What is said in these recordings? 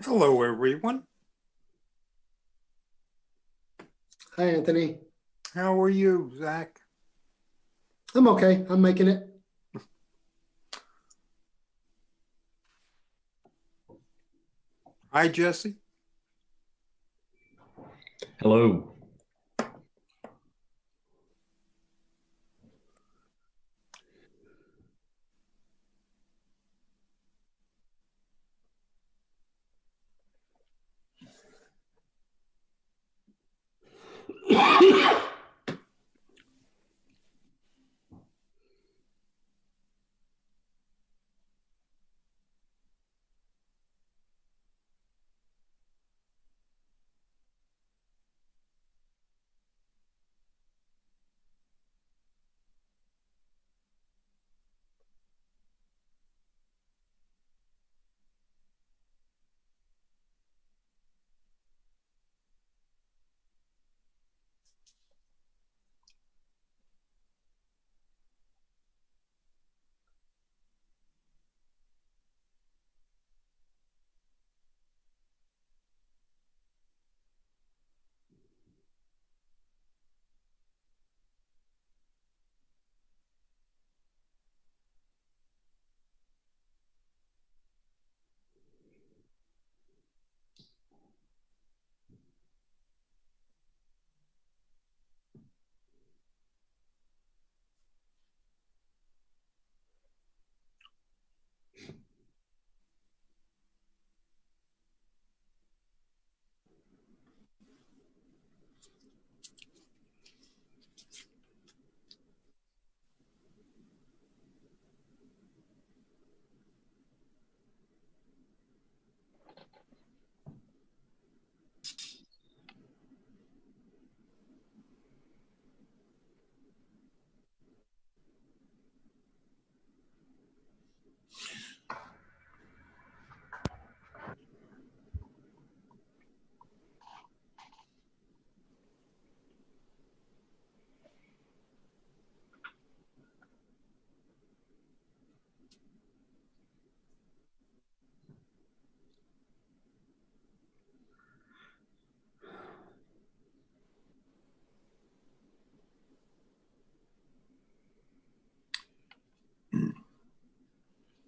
Hello, everyone. Hi, Anthony. How are you, Zach? I'm okay. I'm making it. Hi, Jesse. Hello.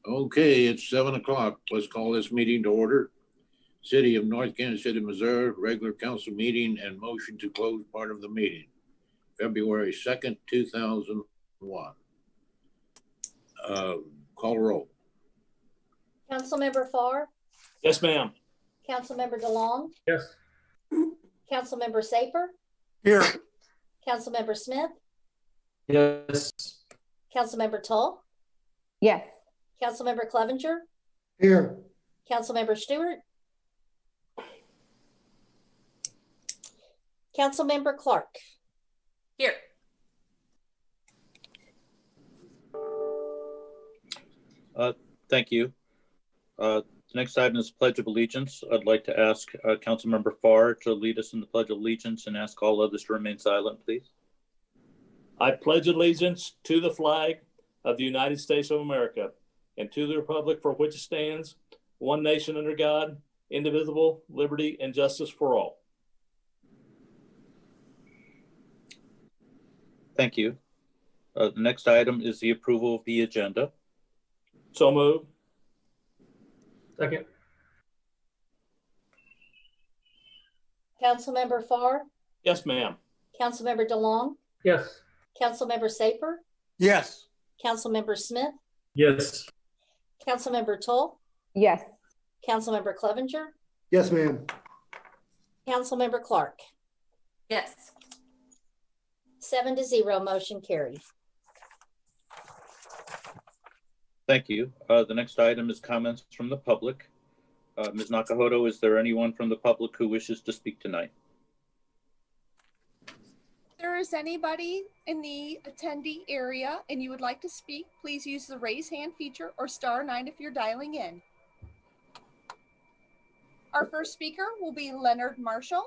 Okay, it's 7 o'clock. Let's call this meeting to order. City of North Kansas City, Missouri, regular council meeting and motion to close part of the meeting. February 2nd, 2001. Call roll. Councilmember Farr? Yes, ma'am. Councilmember DeLong? Yes. Councilmember Saper? Here. Councilmember Smith? Yes. Councilmember Tull? Yes. Councilmember Clevenger? Here. Councilmember Stewart? Councilmember Clark? Here. Thank you. The next item is Pledge of Allegiance. I'd like to ask Councilmember Farr to lead us in the Pledge of Allegiance and ask all others to remain silent, please. I pledge allegiance to the flag of the United States of America and to the republic for which it stands, one nation under God, indivisible, liberty and justice for all. Thank you. The next item is the approval of the agenda. So moved. Second. Councilmember Farr? Yes, ma'am. Councilmember DeLong? Yes. Councilmember Saper? Yes. Councilmember Smith? Yes. Councilmember Tull? Yes. Councilmember Clevenger? Yes, ma'am. Councilmember Clark? Yes. 7-0, motion carries. Thank you. The next item is comments from the public. Ms. Nakahoto, is there anyone from the public who wishes to speak tonight? If there is anybody in the attendee area and you would like to speak, please use the raise hand feature or *9 if you're dialing in. Our first speaker will be Leonard Marshall.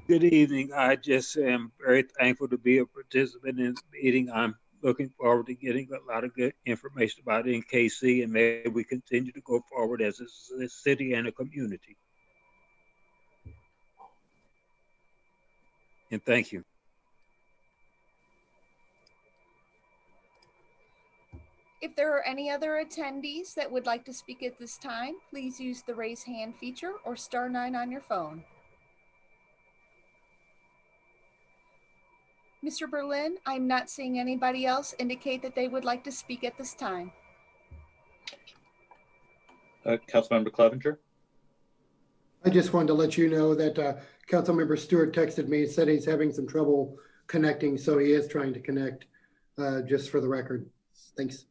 Good evening. I just am very thankful to be a participant in this meeting. I'm looking forward to getting a lot of good information about NKC, and maybe we continue to go forward as a city and a community. And thank you. If there are any other attendees that would like to speak at this time, please use the raise hand feature or *9 on your phone. Mr. Berlin, I'm not seeing anybody else indicate that they would like to speak at this time. Councilmember Clevenger? I just wanted to let you know that Councilmember Stewart texted me and said he's having some trouble connecting, so he is trying to connect, just for the record. Thanks.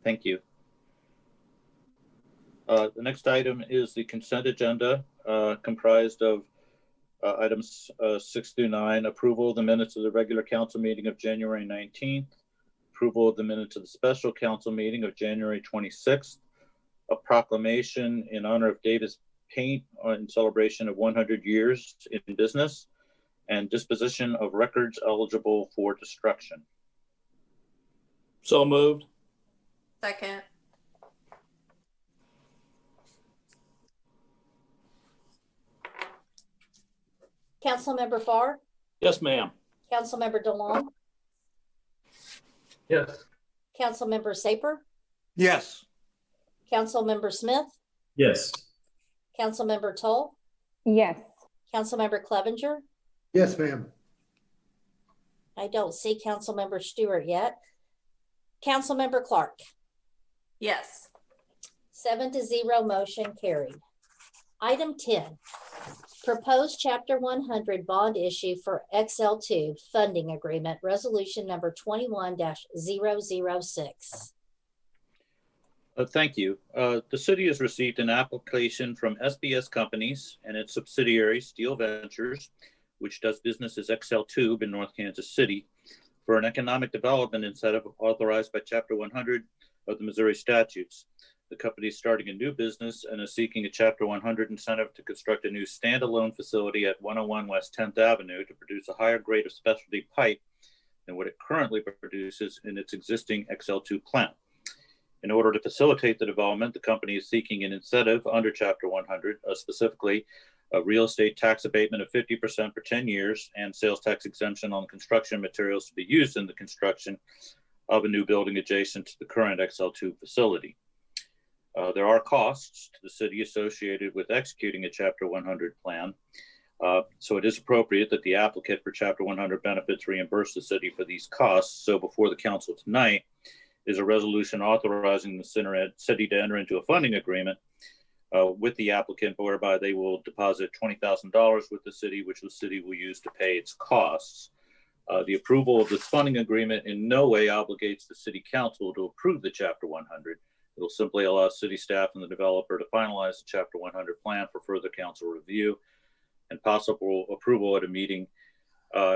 Thank you. The next item is the consent agenda, comprised of items 6 through 9, approval of the minutes of the regular council meeting of January 19th, approval of the minutes of the special council meeting of January 26th, a proclamation in honor of Davis Paint in celebration of 100 years in business, and disposition of records eligible for destruction. So moved. Second. Councilmember Farr, Yes, ma'am. Councilmember DeLong, Yes. Councilmember Saper, Yes. Councilmember Smith, Yes. Councilmember Toll, Yes. Councilmember Clevenger. Yes, ma'am. I don't see Councilmember Stewart yet. Councilmember Clark. Yes. 7-0, motion carried. Item 10, proposed Chapter 100 bond issue for XL2 funding agreement, resolution number 21-006. Thank you. The city has received an application from SBS Companies and its subsidiary Steel Ventures, which does business as XL Tube in North Kansas City, for an economic development incentive authorized by Chapter 100 of the Missouri statutes. The company is starting a new business and is seeking a Chapter 100 incentive to construct a new standalone facility at 101 West 10th Avenue to produce a higher grade of specialty pipe than what it currently produces in its existing XL2 plant. In order to facilitate the development, the company is seeking an incentive under Chapter 100, specifically a real estate tax abatement of 50% for 10 years and sales tax exemption on construction materials to be used in the construction of a new building adjacent to the current XL2 facility. There are costs to the city associated with executing a Chapter 100 plan, so it is appropriate that the applicant for Chapter 100 benefits reimburse the city for these costs. So before the council tonight is a resolution authorizing the city to enter into a funding agreement with the applicant, whereby they will deposit $20,000 with the city, which the city will use to pay its costs. The approval of this funding agreement in no way obligates the city council to approve the Chapter 100. It will simply allow city staff and the developer to finalize the Chapter 100 plan for further council review and possible approval at a meeting,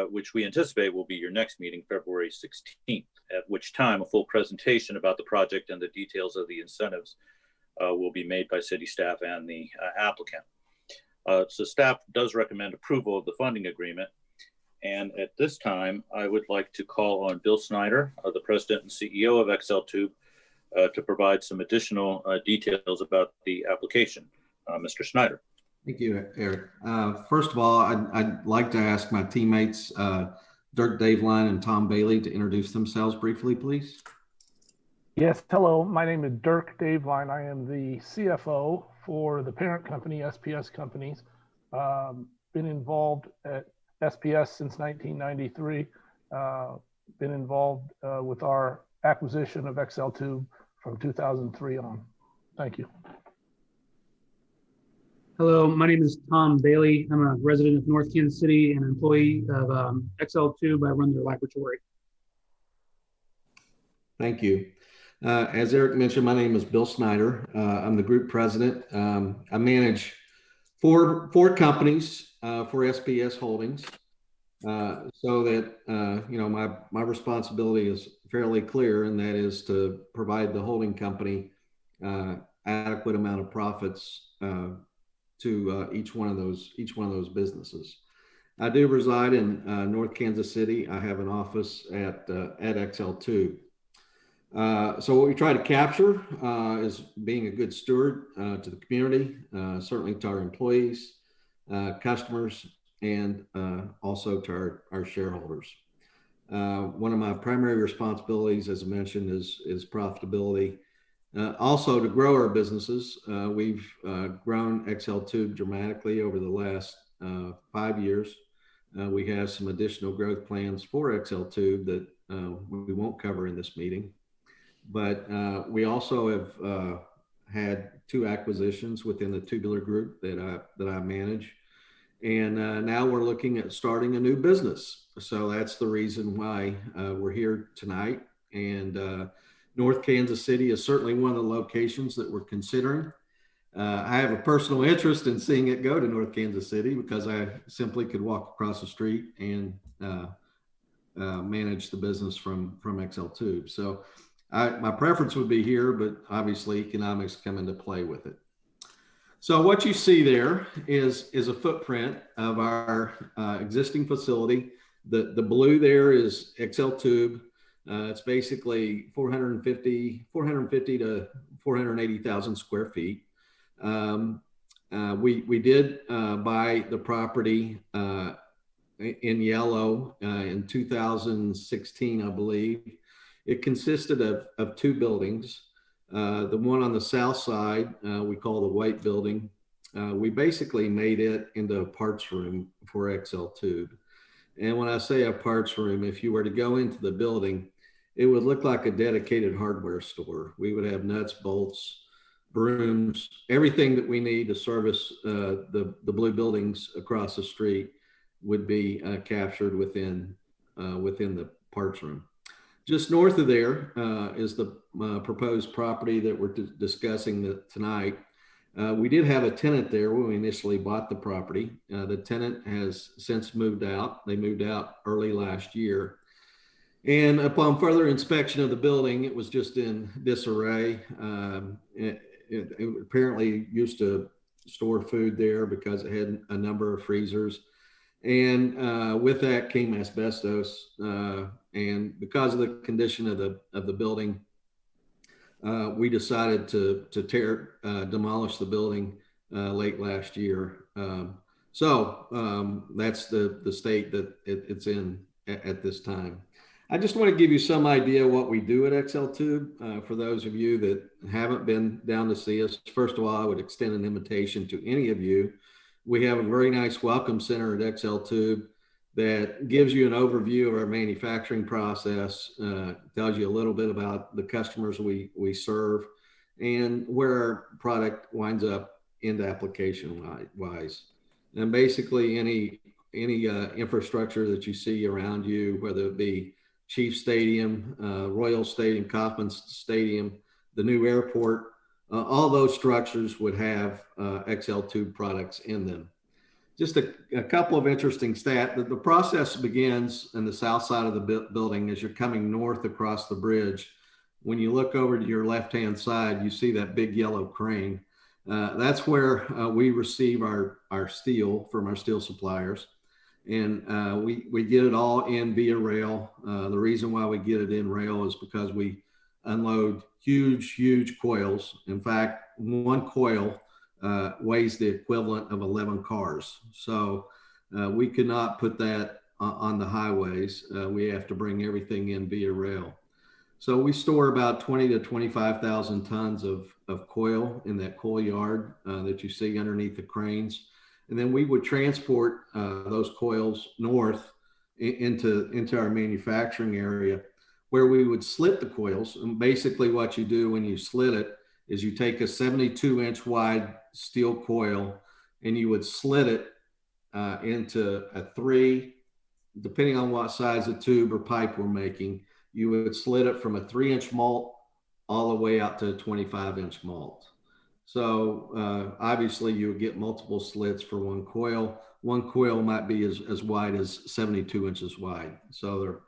which we anticipate will be your next meeting, February 16th, at which time a full presentation about the project and the details of the incentives will be made by city staff and the applicant. So staff does recommend approval of the funding agreement. And at this time, I would like to call on Bill Snyder, the president and CEO of XL Tube, to provide some additional details about the application. Mr. Snyder. Thank you, Eric. First of all, I'd like to ask my teammates, Dirk Daveline and Tom Bailey, to introduce themselves briefly, please. Yes, hello. My name is Dirk Daveline. I am the CFO for the parent company, SPS Companies. Been involved at SPS since 1993. Been involved with our acquisition of XL Tube from 2003 on. Thank you. Hello, my name is Tom Bailey. I'm a resident of North Kansas City and an employee of XL Tube. I run their laboratory. Thank you. As Eric mentioned, my name is Bill Snyder. I'm the group president. I manage four companies for SPS Holdings, so that my responsibility is fairly clear, and that is to provide the holding company adequate amount of profits to each one of those businesses. I do reside in North Kansas City. I have an office at XL2. So what we try to capture is being a good steward to the community, certainly to our employees, customers, and also to our shareholders. One of my primary responsibilities, as I mentioned, is profitability. Also to grow our businesses. We've grown XL2 dramatically over the last 5 years. We have some additional growth plans for XL2 that we won't cover in this meeting. But we also have had 2 acquisitions within the tubular group that I manage. And now we're looking at starting a new business. So that's the reason why we're here tonight. And North Kansas City is certainly one of the locations that we're considering. I have a personal interest in seeing it go to North Kansas City because I simply could walk across the street and manage the business from XL2. So my preference would be here, but obviously economics come into play with it. So what you see there is a footprint of our existing facility. The blue there is XL Tube. It's basically 450 to 480,000 square feet. We did buy the property in yellow in 2016, I believe. It consisted of 2 buildings. The one on the south side, we call the white building. We basically made it into a parts room for XL Tube. And when I say a parts room, if you were to go into the building, it would look like a dedicated hardware store. We would have nuts, bolts, brooms, everything that we need to service the blue buildings across the street would be captured within the parts room. Just north of there is the proposed property that we're discussing tonight. We did have a tenant there when we initially bought the property. The tenant has since moved out. They moved out early last year. And upon further inspection of the building, it was just in disarray. It apparently used to store food there because it had a number of freezers. And with that came asbestos. And because of the condition of the building, we decided to demolish the building late last year. So that's the state that it's in at this time. I just want to give you some idea what we do at XL Tube. For those of you that haven't been down to see us, first of all, I would extend an invitation to any of you. We have a very nice welcome center at XL Tube that gives you an overview of our manufacturing process, tells you a little bit about the customers we serve and where our product winds up into application wise. And basically any infrastructure that you see around you, whether it be Chief Stadium, Royal Stadium, Kauffman Stadium, the new airport, all those structures would have XL Tube products in them. Just a couple of interesting stats. The process begins in the south side of the building as you're coming north across the bridge. When you look over to your left-hand side, you see that big yellow crane. That's where we receive our steel from our steel suppliers. And we get it all in via rail. The reason why we get it in rail is because we unload huge coils. In fact, one coil weighs the equivalent of 11 cars. So we could not put that on the highways. We have to bring everything in via rail. So we store about 20 to 25,000 tons of coil in that coil yard that you see underneath the cranes. And then we would transport those coils north into our manufacturing area where we would slit the coils. And basically what you do when you slit it is you take a 72-inch wide steel coil and you would slit it into a 3, depending on what size of tube or pipe we're making, you would slit it from a 3-inch malt all the way out to a 25-inch malt. So obviously you would get multiple slits for one coil. One coil might be as wide as 72 inches wide. So they're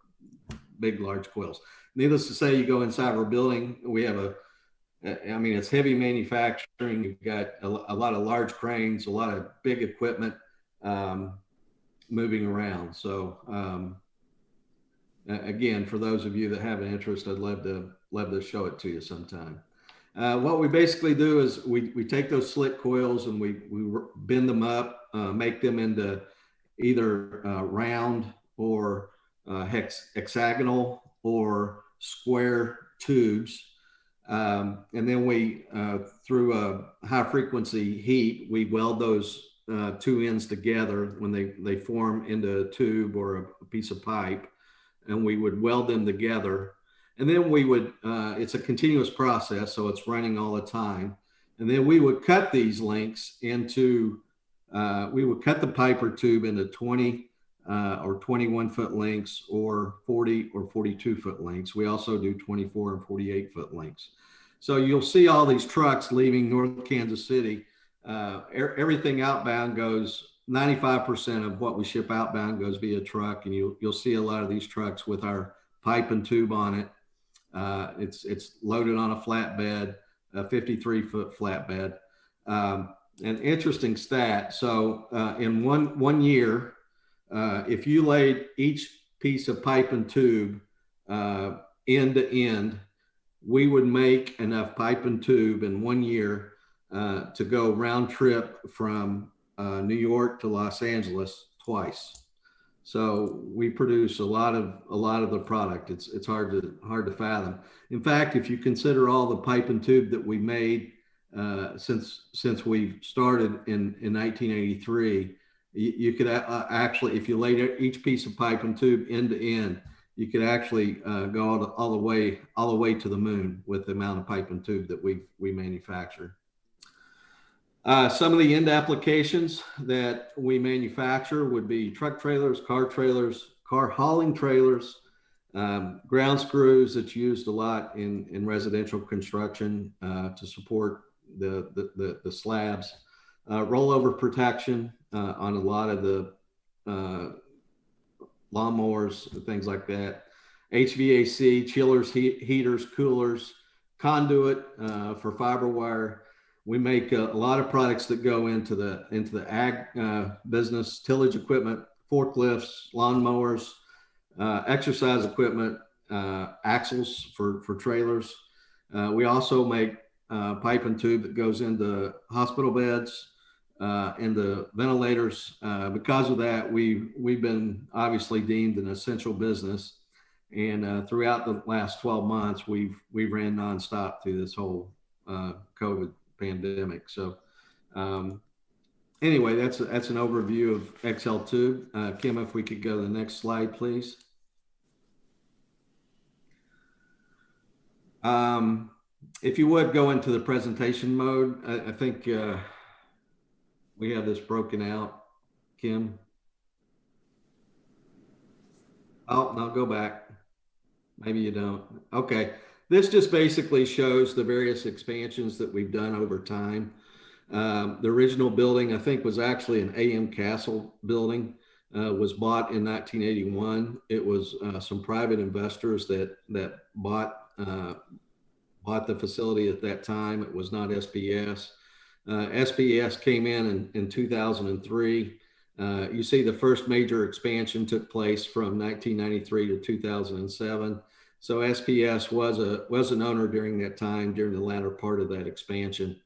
big, large coils. Needless to say, you go inside our building, we have it's heavy manufacturing. You've got a lot of large cranes, a lot of big equipment. moving around. So again, for those of you that have an interest, I'd love to show it to you sometime. What we basically do is we take those slit coils and we bend them up, make them into either round or hexagonal or square tubes. And then we, through a high frequency heat, we weld those two ends together when they form into a tube or a piece of pipe, and we would weld them together. And then we would, it's a continuous process, so it's running all the time. And then we would cut these links into, we would cut the pipe or tube into 20 or 21-foot lengths or 40 or 42-foot lengths. We also do 24 and 48-foot lengths. So you'll see all these trucks leaving North Kansas City. Everything outbound goes, 95% of what we ship outbound goes via truck, and you'll see a lot of these trucks with our pipe and tube on it. It's loaded on a flatbed, a 53-foot flatbed. An interesting stat. So in one year, if you laid each piece of pipe and tube end to end, we would make enough pipe and tube in 1 year to go round trip from New York to Los Angeles twice. So we produce a lot of the product. It's hard to fathom. In fact, if you consider all the pipe and tube that we made since we started in 1983, you could actually, if you laid each piece of pipe and tube end to end, you could actually go all the way to the moon with the amount of pipe and tube that we manufacture. Some of the end applications that we manufacture would be truck trailers, car hauling trailers, ground screws that's used a lot in residential construction to support the slabs, rollover protection on a lot of the lawnmowers, things like that, HVAC, chillers, heaters, coolers, conduit for fiber wire. We make a lot of products that go into the ag business, tillage equipment, forklifts, lawnmowers, exercise equipment, axles for trailers. We also make pipe and tube that goes into hospital beds, into ventilators. Because of that, we've been obviously deemed an essential business. And throughout the last 12 months, we ran nonstop through this whole COVID pandemic. So anyway, that's an overview of XL2. Kim, if we could go to the next slide, please. If you would go into the presentation mode, I think we have this broken out, Kim. Oh, no, go back. Maybe you don't. Okay. This just basically shows the various expansions that we've done over time. The original building, I think, was actually an AM Castle building, was bought in 1981. It was some private investors that bought the facility at that time. It was not SBS. SBS came in 2003. You see the first major expansion took place from 1993 to 2007. So SPS was an owner during that time, during the latter part of that expansion.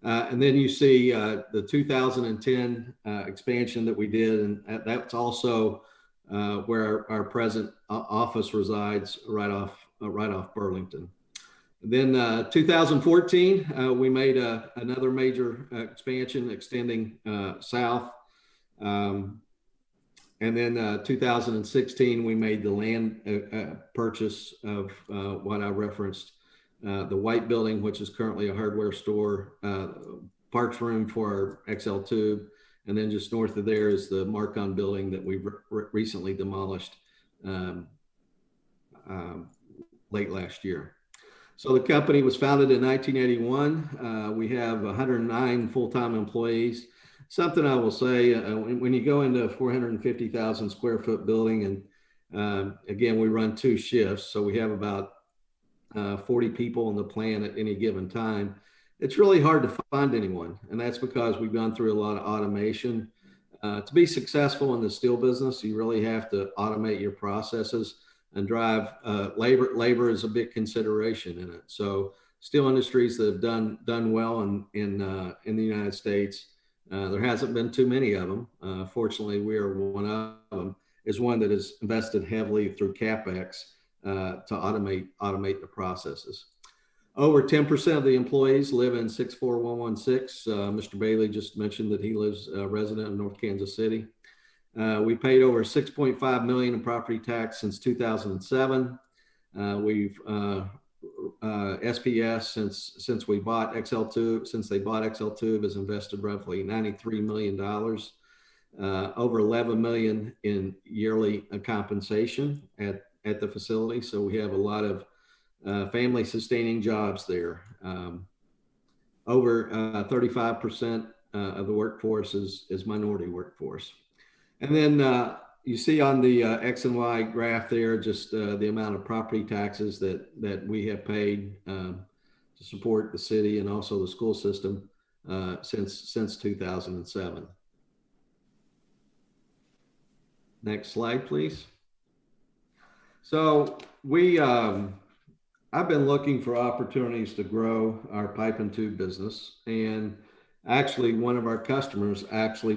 And then you see the 2010 expansion that we did, and that's also where our present office resides, right off Burlington. And then 2014, we made another major expansion extending south. And then 2016, we made the land purchase of what I referenced, the white building, which is currently a hardware store, parts room for our XL tube. And then just north of there is the Marcon building that we recently demolished late last year. So the company was founded in 1981. We have 109 full-time employees. Something I will say, when you go into a 450,000 square foot building, and again, we run 2 shifts, so we have about 40 people in the plant at any given time. It's really hard to find anyone, and that's because we've gone through a lot of automation. To be successful in the steel business, you really have to automate your processes and drive labor. Labor is a big consideration in it. So steel industries that have done well in the United States, there hasn't been too many of them. Fortunately, we are one of them. Is one that has invested heavily through CapEx to automate the processes. Over 10% of the employees live in 64116. Mr. Bailey just mentioned that he lives a resident of North Kansas City. We paid over 6.5 million in property tax since 2007. We've SPS since we bought XL Tube, since they bought XL Tube, has invested roughly $93 million. Over 11 million in yearly compensation at the facility. So we have a lot of family sustaining jobs there. Over 35% of the workforce is minority workforce. And then you see on the X and Y graph there, just the amount of property taxes that we have paid to support the city and also the school system since 2007. Next slide, please. So I've been looking for opportunities to grow our pipe and tube business, and actually one of our customers actually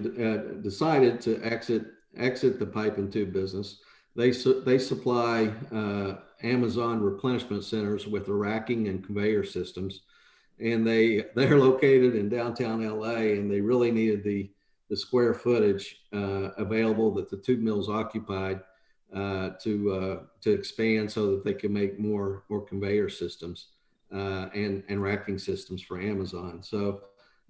decided to exit the pipe and tube business. They supply Amazon replenishment centers with the racking and conveyor systems, and they're located in downtown LA, and they really needed the square footage available that the tube mills occupied to expand so that they can make more conveyor systems and racking systems for Amazon. So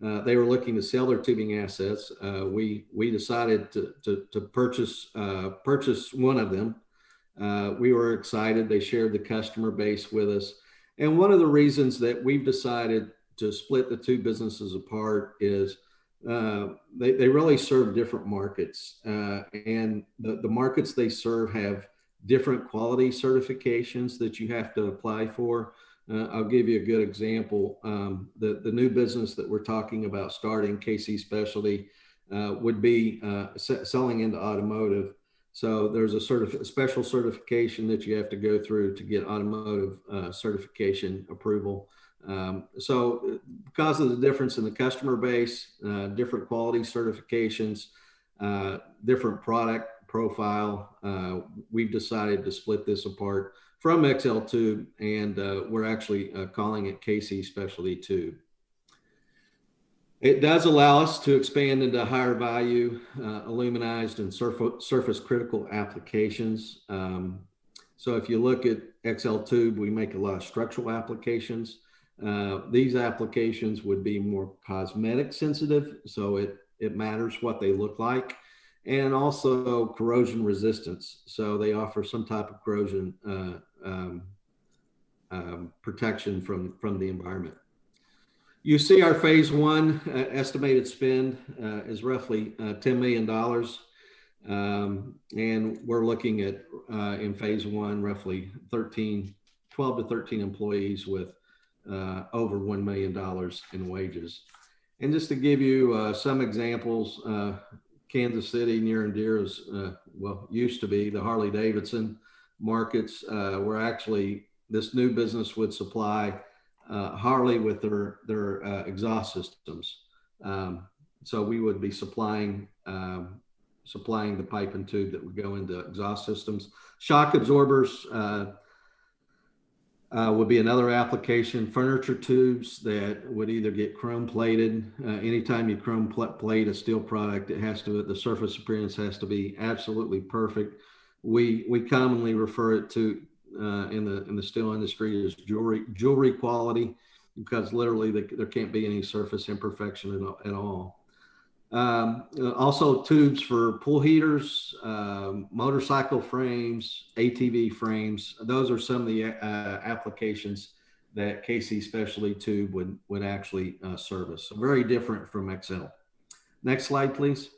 they were looking to sell their tubing assets. We decided to purchase one of them. We were excited. They shared the customer base with us. And one of the reasons that we've decided to split the two businesses apart is they really serve different markets, and the markets they serve have different quality certifications that you have to apply for. I'll give you a good example. The new business that we're talking about starting, NKC Specialty, would be selling into automotive. So there's a special certification that you have to go through to get automotive certification approval. So because of the difference in the customer base, different quality certifications, different product profile, we've decided to split this apart from XL Tube, and we're actually calling it KC Specialty Tube. It does allow us to expand into higher value aluminized and surface critical applications. So if you look at XL Tube, we make a lot of structural applications. These applications would be more cosmetic sensitive, so it matters what they look like, and also corrosion resistance. So they offer some type of corrosion protection from the environment. You see our phase one estimated spend is roughly $10 million. And we're looking at, in phase one, roughly 12 to 13 employees with over $1 million in wages. And just to give you some examples, Kansas City, near and dear, is, well, used to be the Harley Davidson markets, where actually this new business would supply Harley with their exhaust systems. So we would be supplying the pipe and tube that would go into exhaust systems. Shock absorbers would be another application. Furniture tubes that would either get chrome plated. Anytime you chrome plate a steel product, the surface appearance has to be absolutely perfect. We commonly refer it to in the steel industry as jewelry quality, because literally there can't be any surface imperfection at all. Also tubes for pool heaters, motorcycle frames, ATV frames. Those are some of the applications that KC Specialty Tube would actually service. So very different from XL. Next slide, please.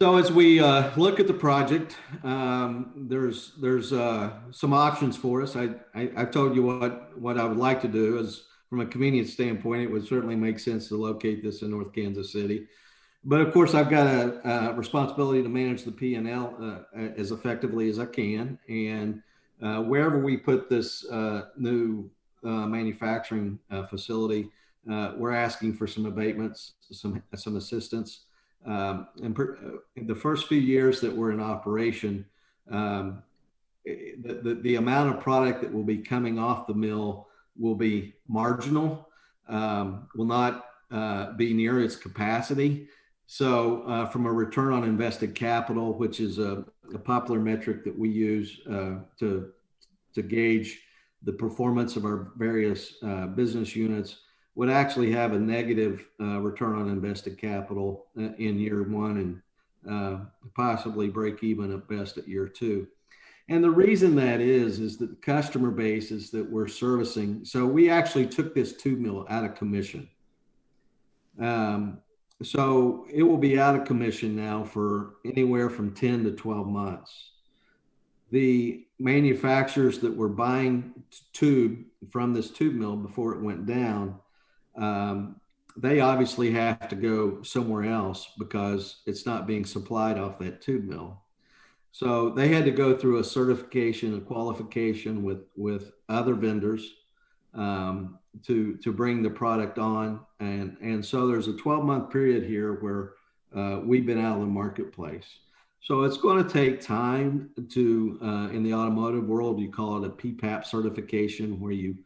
So as we look at the project, there's some options for us. I've told you what I would like to do is from a convenience standpoint, it would certainly make sense to locate this in North Kansas City. But of course, I've got a responsibility to manage the P&L as effectively as I can. And wherever we put this new manufacturing facility, we're asking for some abatements, some assistance. In the first few years that we're in operation, the amount of product that will be coming off the mill will be marginal, will not be near its capacity. So from a return on invested capital, which is a popular metric that we use to gauge the performance of our various business units, would actually have a negative return on invested capital in year one and possibly break even at best at year two. And the reason that is that the customer bases that we're servicing, so we actually took this tube mill out of commission. So it will be out of commission now for anywhere from 10 to 12 months. The manufacturers that were buying tube from this tube mill before it went down, they obviously have to go somewhere else because it's not being supplied off that tube mill. So they had to go through a certification, a qualification with other vendors to bring the product on. And so there's a 12-month period here where we've been out of the marketplace. So it's going to take time to, in the automotive world, you call it a PPAP certification, where you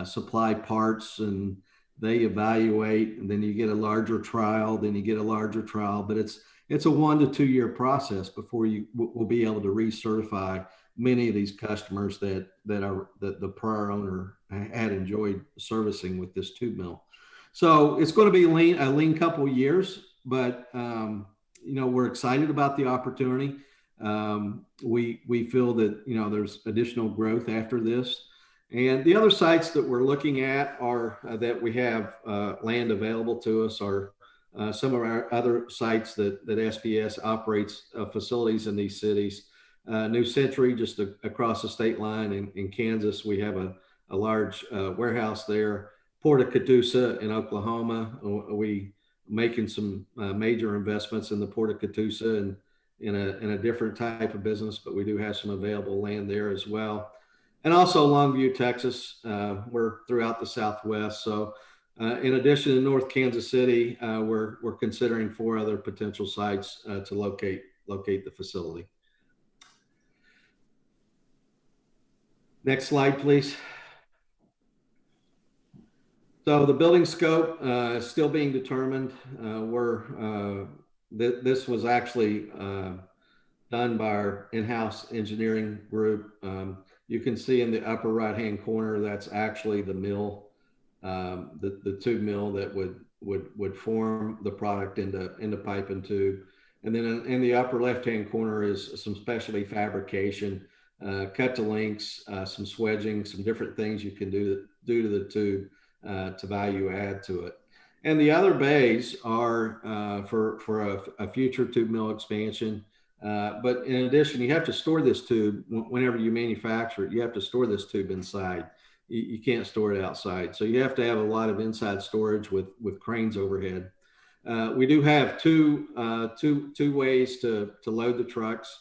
supply parts and they evaluate, and then you get a larger trial, then you get a larger trial. But it's a 1 to 2 year process before you will be able to recertify many of these customers that the prior owner had enjoyed servicing with this tube mill. So it's going to be a lean couple of years, but we're excited about the opportunity. We feel that there's additional growth after this. And the other sites that we're looking at are that we have land available to us are some of our other sites that SPS operates facilities in these cities. New Century, just across the state line in Kansas, we have a large warehouse there. Port of Catoosa in Oklahoma, we making some major investments in the Port of Catoosa and in a different type of business, but we do have some available land there as well. And also Longview, Texas, we're throughout the Southwest. So in addition to North Kansas City, we're considering 4 other potential sites to locate the facility. Next slide, please. So the building scope is still being determined. This was actually done by our in-house engineering group. You can see in the upper right-hand corner, that's actually the mill, the tube mill that would form the product into pipe and tube. And then in the upper left-hand corner is some specialty fabrication, cut to lengths, some swedging, some different things you can do to the tube to value add to it. And the other bays are for a future tube mill expansion. But in addition, you have to store this tube whenever you manufacture it. You have to store this tube inside. You can't store it outside. So you have to have a lot of inside storage with cranes overhead. We do have two ways to load the trucks.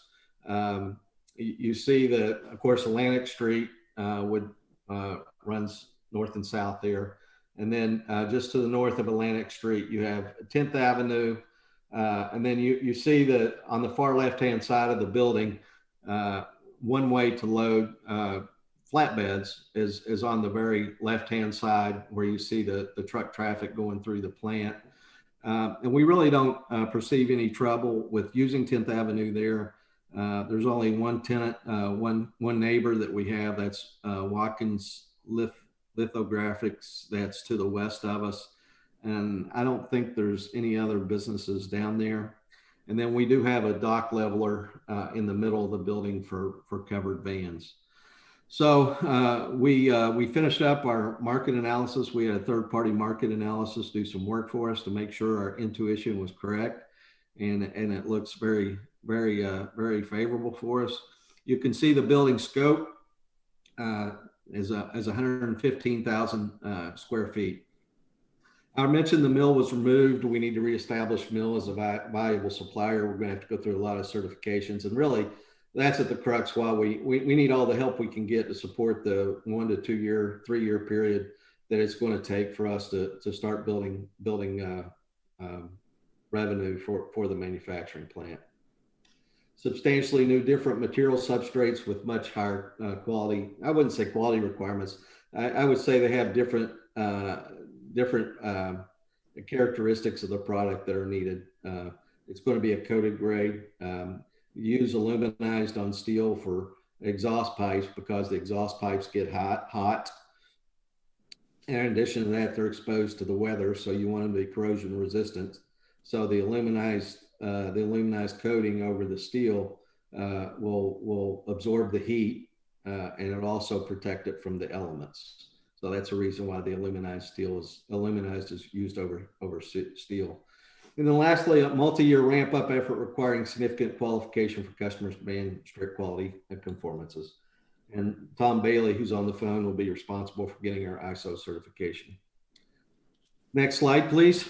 You see that, of course, Atlantic Street runs north and south there. And then just to the north of Atlantic Street, you have 10th Avenue. And then you see that on the far left-hand side of the building, one way to load flatbeds is on the very left-hand side where you see the truck traffic going through the plant. And we really don't perceive any trouble with using 10th Avenue there. There's only one tenant, one neighbor that we have, that's Watkins Lithographics, that's to the west of us. And I don't think there's any other businesses down there. And then we do have a dock leveler in the middle of the building for covered vans. So we finished up our market analysis. We had a third-party market analysis do some work for us to make sure our intuition was correct. And it looks very, very, very favorable for us. You can see the building scope. is 115,000 square feet. I mentioned the mill was removed. We need to reestablish mill as a valuable supplier. We're going to have to go through a lot of certifications, and really that's at the crux why we need all the help we can get to support the 1 to 2 year, 3 year period that it's going to take for us to start building revenue for the manufacturing plant. Substantially new, different material substrates with much higher quality. I wouldn't say quality requirements. I would say they have different characteristics of the product that are needed. It's going to be a coated grade. Use aluminized on steel for exhaust pipes because the exhaust pipes get hot. And in addition to that, they're exposed to the weather, so you want them to be corrosion resistant. So the aluminized coating over the steel will absorb the heat, and it'll also protect it from the elements. So that's a reason why the aluminized is used over steel. And then lastly, a multi-year ramp-up effort requiring significant qualification for customers demanding strict quality and conformances. And Tom Bailey, who's on the phone, will be responsible for getting our ISO certification. Next slide, please.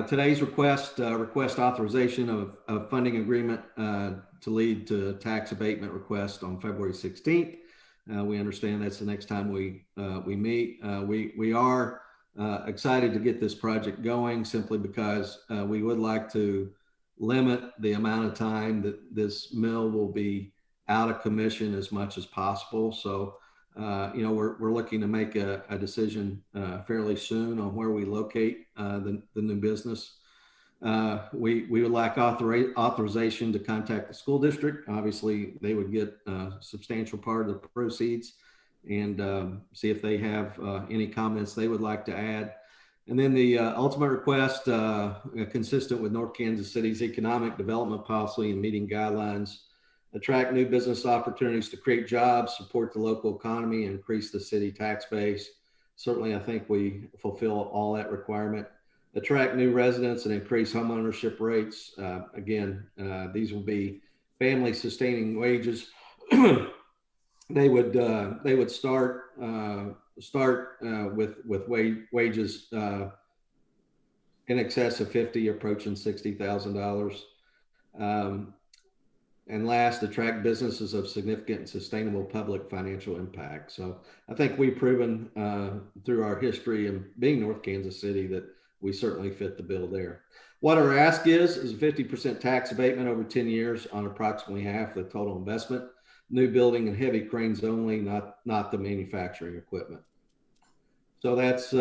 Today's request authorization of funding agreement to lead to tax abatement request on February 16th. We understand that's the next time we meet. We are excited to get this project going simply because we would like to limit the amount of time that this mill will be out of commission as much as possible. So, we're looking to make a decision fairly soon on where we locate the new business. We would like authorization to contact the school district. Obviously, they would get a substantial part of the proceeds and see if they have any comments they would like to add. And then the ultimate request, consistent with North Kansas City's economic development policy and meeting guidelines, attract new business opportunities to create jobs, support the local economy, and increase the city tax base. Certainly, I think we fulfill all that requirement. Attract new residents and increase home ownership rates. Again, these will be family sustaining wages. They would start with wages in excess of $50,000, approaching $60,000. And last, attract businesses of significant and sustainable public financial impact. So I think we've proven through our history of being North Kansas City that we certainly fit the bill there. What our ask is a 50% tax abatement over 10 years on approximately half the total investment. New building and heavy cranes only, not the manufacturing equipment. So that's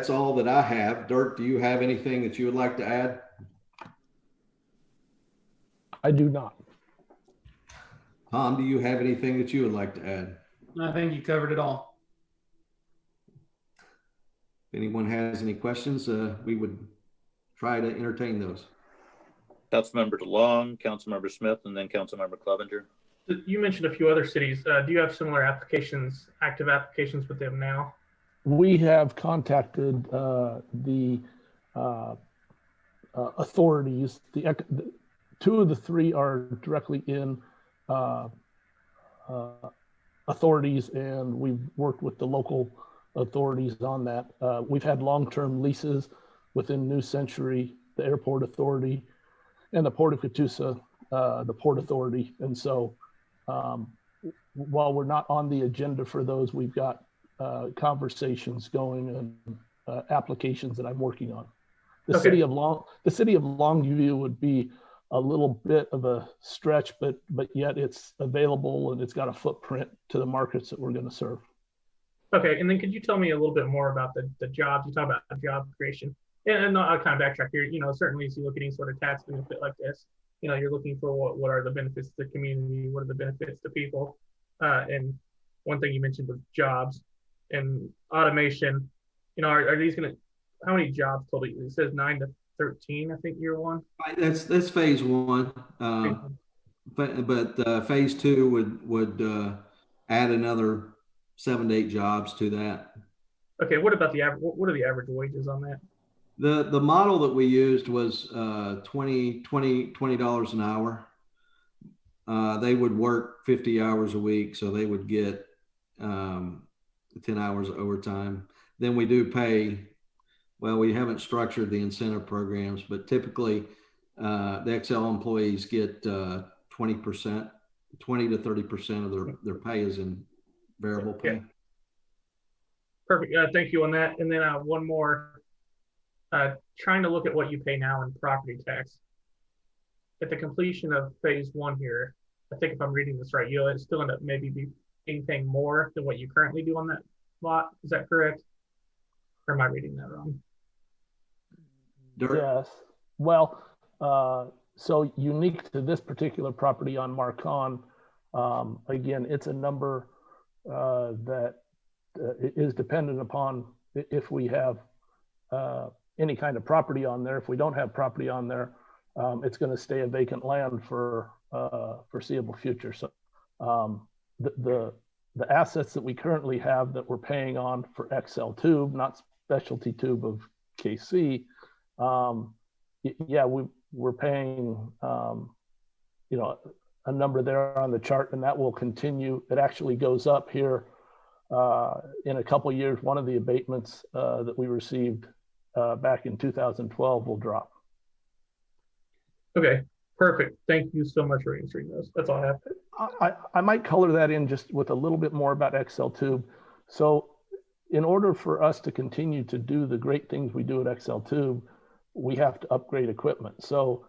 all that I have. Dirk, do you have anything that you would like to add? I do not. Tom, do you have anything that you would like to add? I think you covered it all. If anyone has any questions, we would try to entertain those. Councilmember DeLong, Councilmember Smith, and then Councilmember Clevenger. You mentioned a few other cities. Do you have similar applications, active applications with them now? We have contacted the authorities. Two of the three are directly in authorities, and we've worked with the local authorities on that. We've had long-term leases within New Century, the Airport Authority, and the Port of Catoosa, the Port Authority. And so while we're not on the agenda for those, we've got conversations going and applications that I'm working on. The city of Longview would be a little bit of a stretch, but yet it's available and it's got a footprint to the markets that we're going to serve. Okay, and then could you tell me a little bit more about the jobs? You talk about job creation. And I'll kind of backtrack here. Certainly as you look at any sort of tax benefit like this, you're looking for what are the benefits to the community, what are the benefits to people. And one thing you mentioned was jobs and automation. Are these going to, how many jobs total? It says 9 to 13, I think, year one. That's phase one. But phase two would add another 7 to 8 jobs to that. Okay, what about the average? What are the average wages on that? The model that we used was $20 an hour. they would work 50 hours a week, so they would get 10 hours of overtime. Then we do pay, well, we haven't structured the incentive programs, but typically the XL employees get 20%, 20 to 30% of their pay is in variable pay. Yeah. Perfect. Thank you on that. And then one more. Trying to look at what you pay now in property tax. At the completion of phase one here, I think if I'm reading this right, you'll still end up maybe paying more than what you currently do on that lot. Is that correct? Or am I reading that wrong? Yes. Well, so unique to this particular property on Marcon, again, it's a number that is dependent upon if we have any kind of property on there. If we don't have property on there, it's going to stay a vacant land for foreseeable future. So the assets that we currently have that we're paying on for XL Tube, not specialty tube of KC, yeah, we're paying a number there on the chart, and that will continue. It actually goes up here in a couple of years. One of the abatements that we received back in 2012 will drop. Okay, perfect. Thank you so much for answering those. That's all I have. I might color that in just with a little bit more about XL Tube. So in order for us to continue to do the great things we do at XL Tube, we have to upgrade equipment. So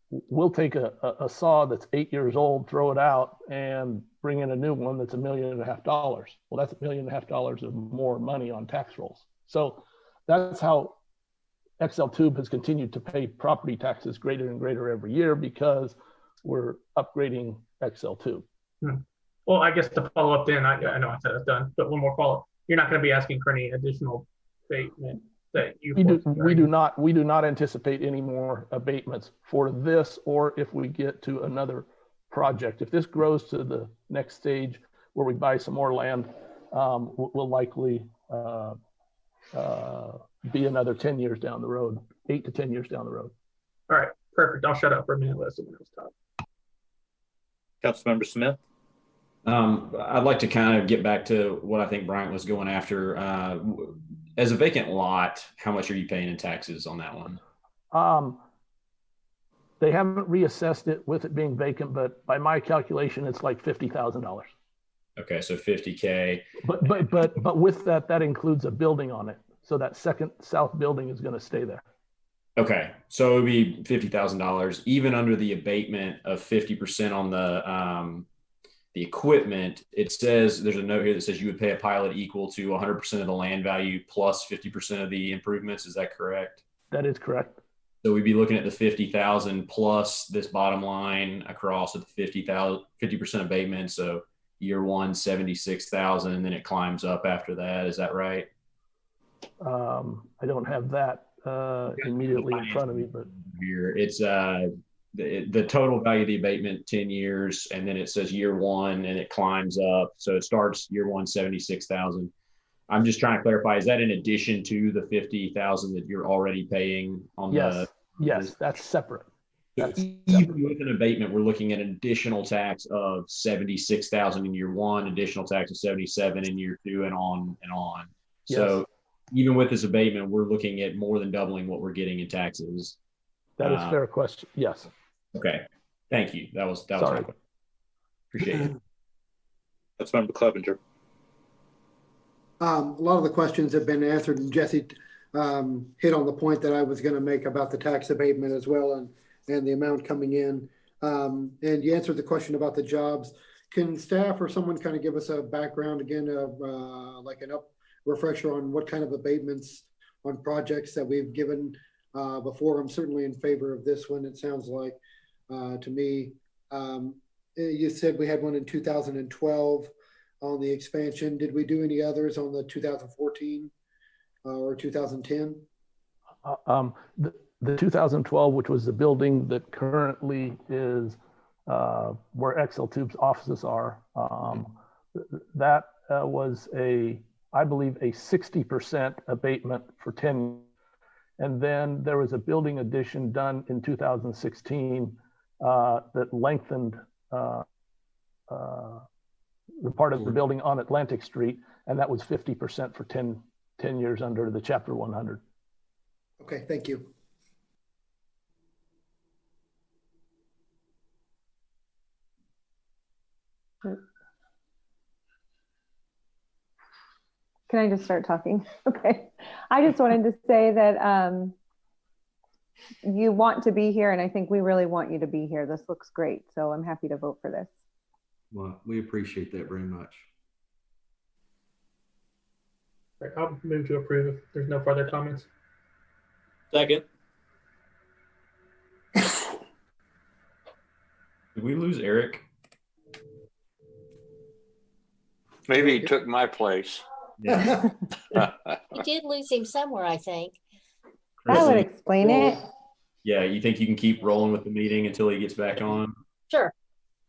we'll take a saw that's 8 years old, throw it out, and bring in a new one that's $1.5 million. Well, that's $1.5 million of more money on tax rolls. So that's how XL Tube has continued to pay property taxes greater and greater every year, because we're upgrading XL Tube. Well, I guess to follow up then, I know I said it's done, but one more follow-up. You're not going to be asking for any additional abatement that you we do not anticipate any more abatements for this, or if we get to another project. If this grows to the next stage where we buy some more land, we'll likely be another 10 years down the road, 8 to 10 years down the road. All right, perfect. I'll shut up for a minute. Let someone else talk. Councilmember Smith. I'd like to kind of get back to what I think Bryant was going after. As a vacant lot, how much are you paying in taxes on that one? They haven't reassessed it with it being vacant, but by my calculation, it's like $50,000. Okay, so $50K. But with that, that includes a building on it. So that second south building is going to stay there. Okay, so it would be $50,000, even under the abatement of 50% on the equipment. It says, there's a note here that says you would pay a pilot equal to 100% of the land value plus 50% of the improvements. Is that correct? That is correct. So we'd be looking at the 50,000 plus this bottom line across at the 50% abatement. So year one, 76,000, and then it climbs up after that. Is that right? I don't have that immediately in front of me, but here it's the total value of the abatement 10 years, and then it says year one and it climbs up. So it starts year one, 76,000. I'm just trying to clarify, is that in addition to the 50,000 that you're already paying on yes, that's separate. Even with an abatement, we're looking at an additional tax of 76,000 in year one, additional tax of 77 in year two, and on and on. Yes. So even with this abatement, we're looking at more than doubling what we're getting in taxes. That is a fair question. Yes. Okay. Thank you. That was Sorry. my question. Appreciate it. That's Member Clevenger. A lot of the questions have been answered, and Jesse hit on the point that I was going to make about the tax abatement as well, and the amount coming in. And you answered the question about the jobs. Can staff or someone kind of give us a background again, like an refresher on what kind of abatements on projects that we've given before? I'm certainly in favor of this one. It sounds like to me. You said we had one in 2012 on the expansion. Did we do any others on the 2014 or 2010? The 2012, which was the building that currently is where XL Tube's offices are, that was I believe a 60% abatement for 10. And then there was a building addition done in 2016 that lengthened the part of the building on Atlantic Street, and that was 50% for 10 years under the Chapter 100. Okay, thank you. Can I just start talking? Okay. I just wanted to say that you want to be here, and I think we really want you to be here. This looks great. So I'm happy to vote for this. Well, we appreciate that very much. Right, I'll move to approve if there's no further comments. Second. Did we lose Eric? Maybe he took my place. Yeah. You did lose him somewhere, I think. That would explain it. Yeah, you think you can keep rolling with the meeting until he gets back on? Sure.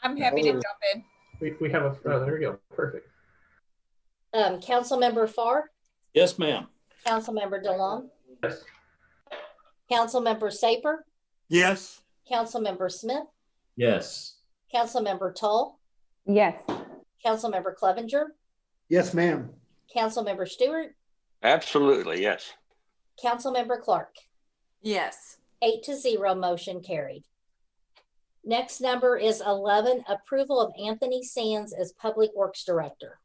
I'm happy to jump in. We have a, oh, there we go. Perfect. Councilmember Farr, Yes, ma'am. Councilmember DeLong, Yes. Councilmember Saper, Yes. Councilmember Smith, Yes. Councilmember Tull, Yes. Councilmember Clevenger, Yes, ma'am. Councilmember Stewart, Absolutely, yes. Councilmember Clark. Yes. 8-0, motion carried. Next number is 11, approval of Anthony Sands as Public Works Director.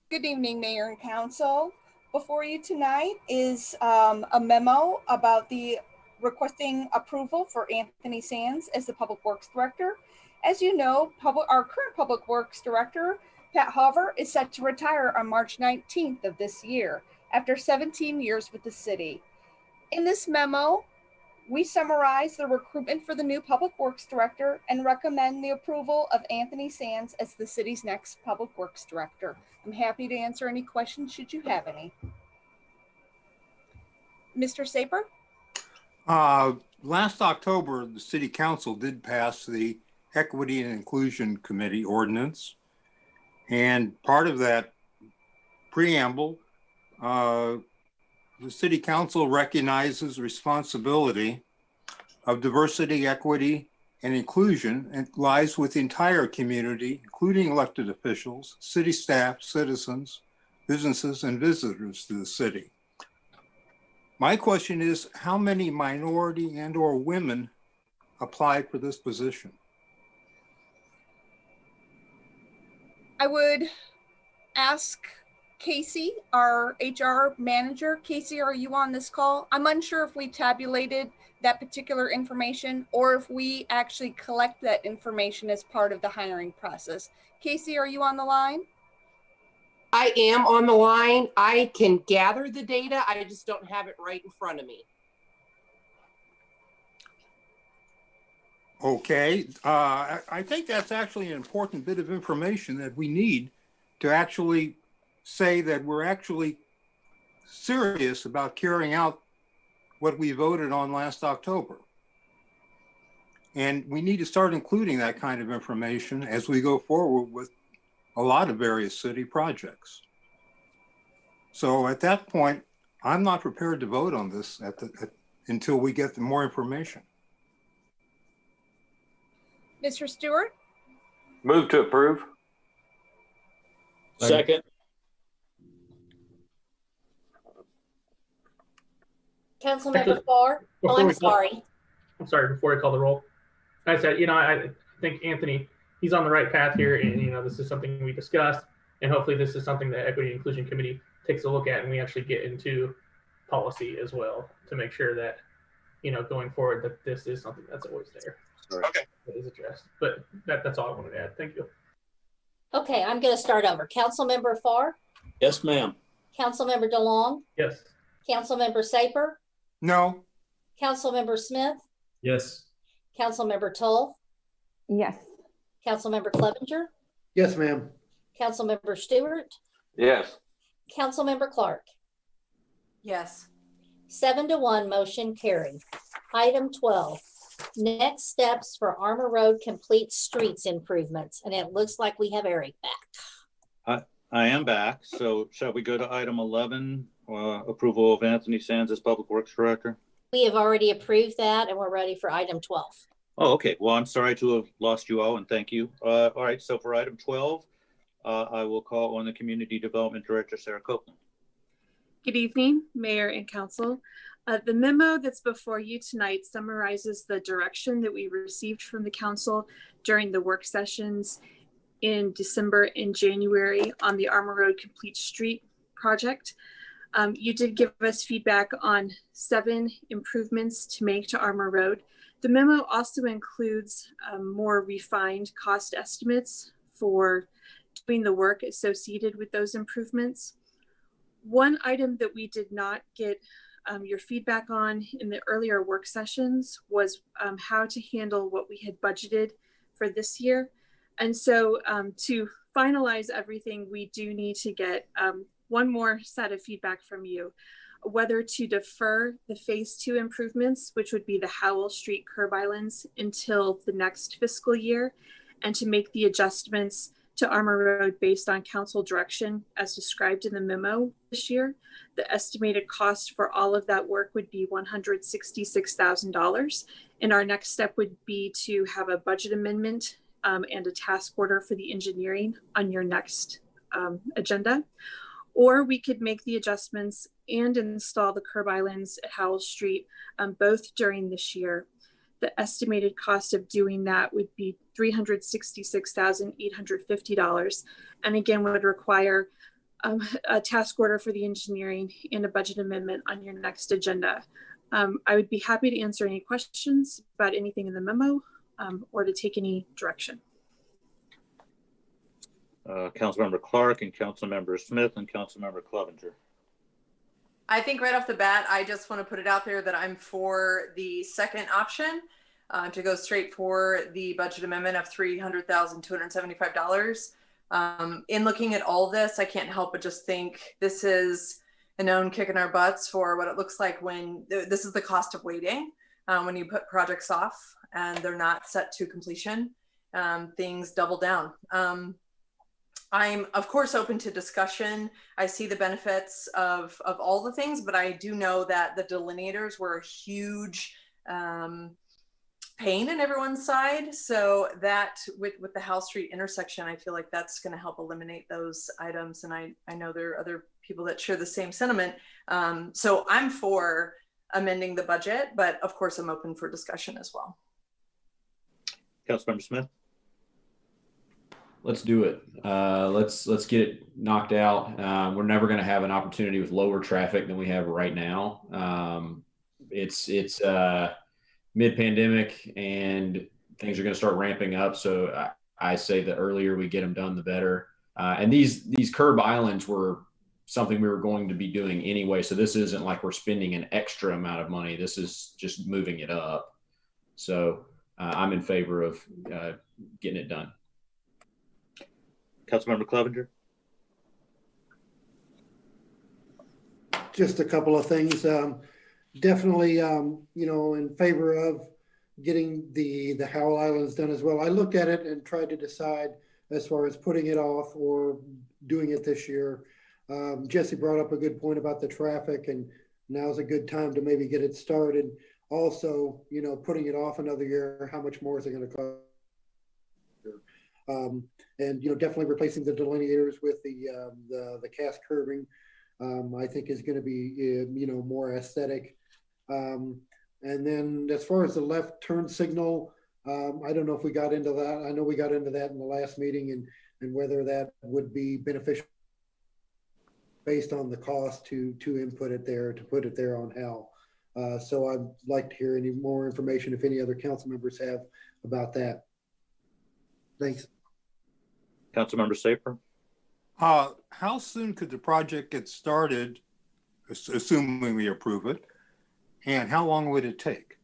Good evening, Mayor and Council. Before you tonight is a memo about the requesting approval for Anthony Sands as the Public Works Director. As you know, our current Public Works Director, Pat Hover, is set to retire on March 19th of this year after 17 years with the city. In this memo, we summarize the recruitment for the new Public Works Director and recommend the approval of Anthony Sands as the city's next Public Works Director. I'm happy to answer any questions should you have any. Mr. Saper? Last October, the City Council did pass the Equity and Inclusion Committee ordinance. And part of that preamble, the City Council recognizes responsibility of diversity, equity, and inclusion, and lies with the entire community, including elected officials, city staff, citizens, businesses, and visitors to the city. My question is, how many minority and/or women applied for this position? I would ask Casey, our HR manager. Casey, are you on this call? I'm unsure if we tabulated that particular information or if we actually collect that information as part of the hiring process. Casey, are you on the line? I am on the line. I can gather the data. I just don't have it right in front of me. Okay, I think that's actually an important bit of information that we need to actually say that we're actually serious about carrying out what we voted on last October. And we need to start including that kind of information as we go forward with a lot of various city projects. So at that point, I'm not prepared to vote on this until we get more information. Mr. Stewart? Move to approve. Second. Councilmember Farr? Oh, I'm sorry. I'm sorry, before I call the roll. I said, I think Anthony, he's on the right path here, and this is something we discussed, and hopefully this is something the Equity and Inclusion Committee takes a look at, and we actually get into policy as well to make sure that, going forward, that this is something that's always there. Okay. That is addressed. But that's all I wanted to add. Thank you. Okay, I'm going to start over. Councilmember Farr? Yes, ma'am. Councilmember DeLong? Yes. Councilmember Saper? No. Councilmember Smith? Yes. Councilmember Tull? Yes. Councilmember Clevenger? Yes, ma'am. Councilmember Stewart? Yes. Councilmember Clark? Yes. 7-1, motion carried. Item 12, next steps for Armour Road complete streets improvements. And it looks like we have Eric back. I am back. So shall we go to item 11, approval of Anthony Sands as Public Works Director? We have already approved that and we're ready for item 12. Oh, okay. Well, I'm sorry to have lost you all, and thank you. All right, so for item 12, I will call on the Community Development Director, Sarah Copeland. Good evening, Mayor and Council. The memo that's before you tonight summarizes the direction that we received from the Council during the work sessions in December and January on the Armour Road Complete Street project. You did give us feedback on 7 improvements to make to Armour Road. The memo also includes more refined cost estimates for doing the work associated with those improvements. One item that we did not get your feedback on in the earlier work sessions was how to handle what we had budgeted for this year. And so to finalize everything, we do need to get one more set of feedback from you, whether to defer the phase 2 improvements, which would be the Howell Street curb islands, until the next fiscal year, and to make the adjustments to Armour Road based on council direction as described in the memo this year. The estimated cost for all of that work would be $166,000. And our next step would be to have a budget amendment and a task order for the engineering on your next agenda. Or we could make the adjustments and install the curb islands at Howell Street both during this year. The estimated cost of doing that would be $366,850. And again, would require a task order for the engineering and a budget amendment on your next agenda. I would be happy to answer any questions about anything in the memo or to take any direction. Councilmember Clark and Councilmember Smith and Councilmember Clevenger. I think right off the bat, I just want to put it out there that I'm for the second option, to go straight for the budget amendment of $300,275. In looking at all this, I can't help but just think this is a known kick in our butts for what it looks like when this is the cost of waiting. When you put projects off and they're not set to completion, things double down. I'm of course open to discussion. I see the benefits of all the things, but I do know that the delineators were a huge pain in everyone's side. So that with the Howell Street intersection, I feel like that's going to help eliminate those items. And I know there are other people that share the same sentiment. So I'm for amending the budget, but of course I'm open for discussion as well. Councilmember Smith. Let's do it. Let's get it knocked out. We're never going to have an opportunity with lower traffic than we have right now. It's mid-pandemic and things are going to start ramping up. So I say the earlier we get them done, the better. And these curb islands were something we were going to be doing anyway. So this isn't like we're spending an extra amount of money. This is just moving it up. So I'm in favor of getting it done. Councilmember Clevenger. Just a couple of things. Definitely, in favor of getting the Howell Islands done as well. I looked at it and tried to decide as far as putting it off or doing it this year. Jesse brought up a good point about the traffic, and now's a good time to maybe get it started. Also, putting it off another year, how much more is it going to cost? And definitely replacing the delineators with the cast curving, I think is going to be more aesthetic. And then as far as the left turn signal, I don't know if we got into that. I know we got into that in the last meeting, and whether that would be beneficial based on the cost to input it there, to put it there on Hal. So I'd like to hear any more information if any other council members have about that. Thanks. Councilmember Saper. How soon could the project get started, assuming we approve it, and how long would it take?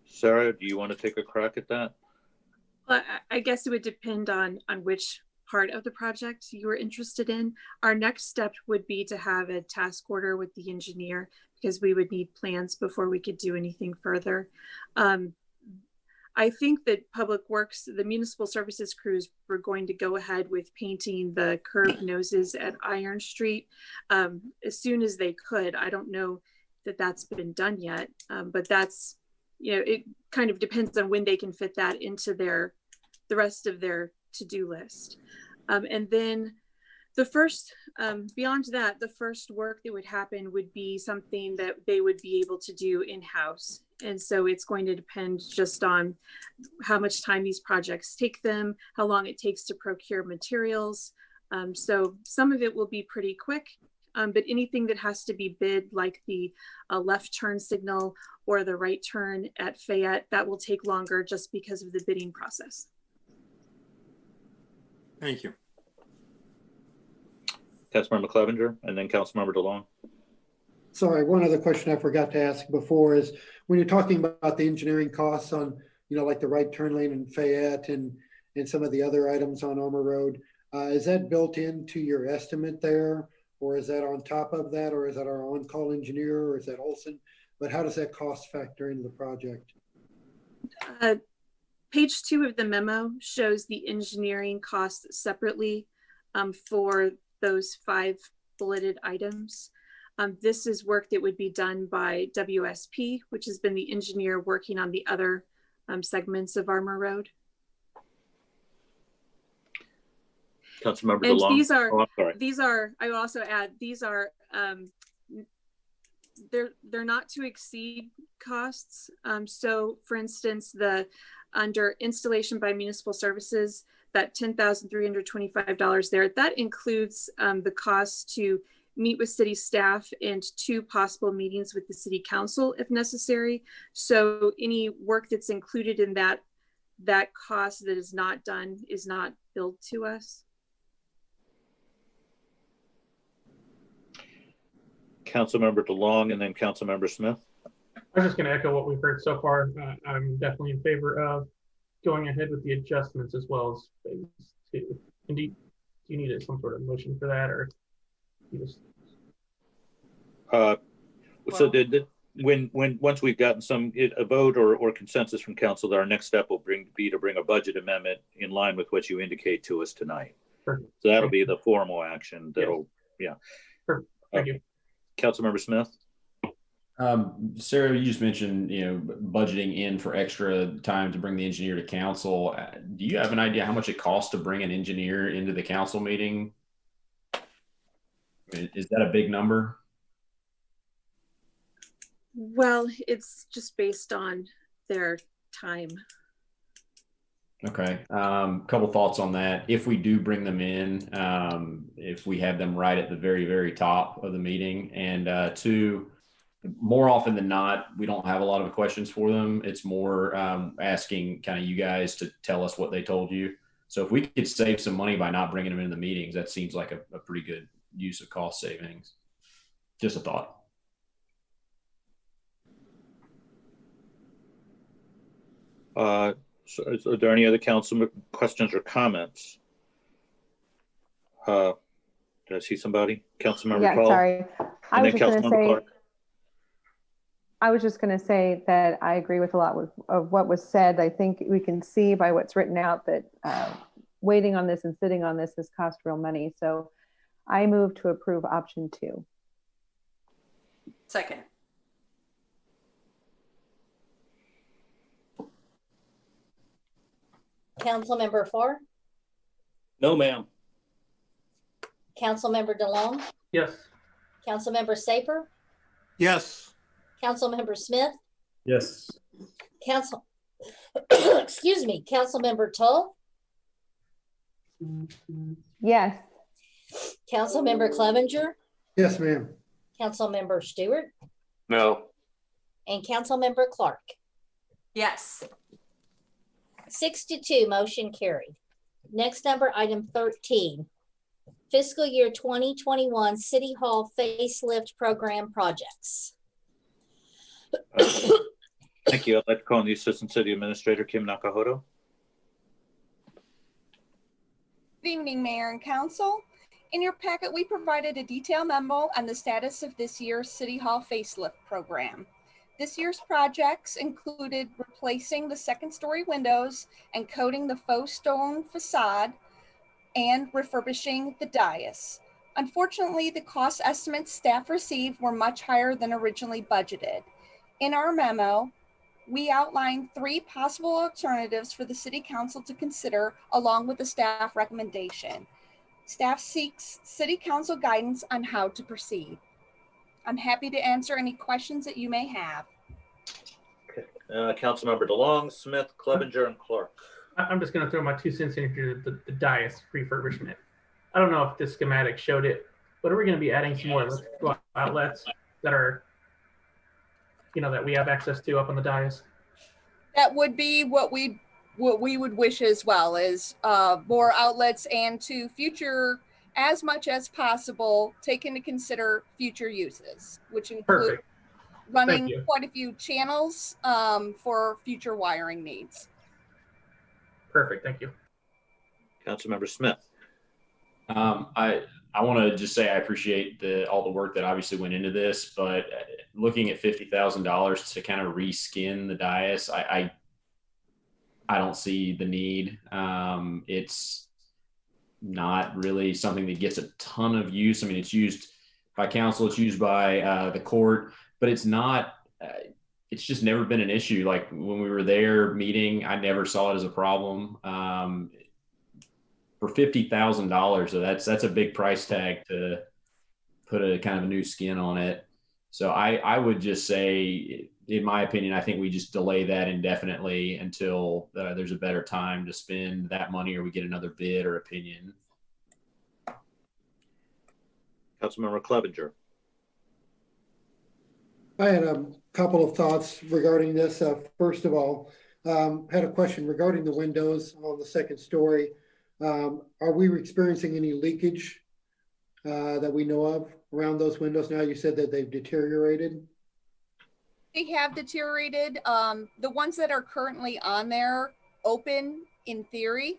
Sarah, do you want to take a crack at that? Well, I guess it would depend on which part of the project you were interested in. Our next step would be to have a task order with the engineer, because we would need plans before we could do anything further. I think that Public Works, the municipal services crews, were going to go ahead with painting the curved noses at Iron Street as soon as they could. I don't know that that's been done yet, but that's it kind of depends on when they can fit that into the rest of their to-do list. And then the first, beyond that, the first work that would happen would be something that they would be able to do in-house. And so it's going to depend just on how much time these projects take them, how long it takes to procure materials. So some of it will be pretty quick, but anything that has to be bid, like the left turn signal or the right turn at Fayette, that will take longer just because of the bidding process. Thank you. Councilmember Clevenger and then Councilmember DeLong. Sorry, one other question I forgot to ask before is when you're talking about the engineering costs on, like the right turn lane in Fayette and some of the other items on Armour Road, is that built into your estimate there? Or is that on top of that? Or is that our on-call engineer? Or is that Olson? But how does that cost factor into the project? Page 2 of the memo shows the engineering costs separately for those 5 bulleted items. This is work that would be done by WSP, which has been the engineer working on the other segments of Armour Road. Councilmember And DeLong. these are, I will also add, these are, they're not to exceed costs. So for instance, under installation by municipal services, that $10,325 there, that includes the cost to meet with city staff and 2 possible meetings with the city council if necessary. So any work that's included in that cost that is not done is not billed to us. Councilmember DeLong and then Councilmember Smith. I was just going to echo what we've heard so far. I'm definitely in favor of going ahead with the adjustments as well as phase 2. Indeed, do you need some sort of motion for that, or you just? So once we've gotten a vote or consensus from council, our next step will be to bring a budget amendment in line with what you indicate to us tonight. Perfect. So that'll be the formal action. That'll, yeah. Perfect. Thank you. Councilmember Smith. Sarah, you just mentioned, budgeting in for extra time to bring the engineer to council. Do you have an idea how much it costs to bring an engineer into the council meeting? Is that a big number? Well, it's just based on their time. Okay. Couple thoughts on that. If we do bring them in, if we have them right at the very, very top of the meeting, and 2, more often than not, we don't have a lot of questions for them. It's more asking kind of you guys to tell us what they told you. So if we could save some money by not bringing them into the meetings, that seems like a pretty good use of cost savings. Just a thought. So are there any other council questions or comments? Did I see somebody? Councilmember Paul? Sorry. I was just going to say that I agree with a lot of what was said. I think we can see by what's written out that waiting on this and sitting on this has cost real money. So I move to approve option 2. Second. Councilmember Farr? No, ma'am. Councilmember DeLong? Yes. Councilmember Saper? Yes. Councilmember Smith? Yes. Excuse me, Councilmember Tull? Yes. Councilmember Clevenger? Yes, ma'am. Councilmember Stewart? No. And Councilmember Clark? Yes. 6-2, motion carried. Next number, item 13. Fiscal year 2021 City Hall facelift program projects. Thank you. I'd like to call on the Assistant City Administrator, Kim Nakahoto. Good evening, Mayor and Council. In your packet, we provided a detailed memo on the status of this year's City Hall facelift program. This year's projects included replacing the 2nd-story windows and coating the faux stone facade and refurbishing the dais. Unfortunately, the cost estimates staff received were much higher than originally budgeted. In our memo, we outlined 3 possible alternatives for the City Council to consider along with the staff recommendation. Staff seeks City Council guidance on how to proceed. I'm happy to answer any questions that you may have. Councilmember DeLong, Smith, Clevenger, and Clark. I'm just going to throw my 2 cents into the dais refurbishment. I don't know if this schematic showed it, but are we going to be adding some more electrical outlets that are, that we have access to up on the dais? That would be what we would wish as well, is more outlets, and to future, as much as possible, take into consider future uses, which include Perfect. Running quite a few channels for future wiring needs. Perfect. Thank you. Councilmember Smith. I want to just say I appreciate all the work that obviously went into this, but looking at $50,000 to kind of reskin the dais, I don't see the need. It's not really something that gets a ton of use. I mean, it's used by council, it's used by the court, but it's not. It's just never been an issue. Like when we were there meeting, I never saw it as a problem. For $50,000, so that's a big price tag to put a kind of a new skin on it. So I would just say, in my opinion, I think we just delay that indefinitely until there's a better time to spend that money, or we get another bid or opinion. Councilmember Clevenger. I had a couple of thoughts regarding this. First of all, had a question regarding the windows on the second story. Are we experiencing any leakage that we know of around those windows now? You said that they've deteriorated. They have deteriorated. The ones that are currently on there open in theory.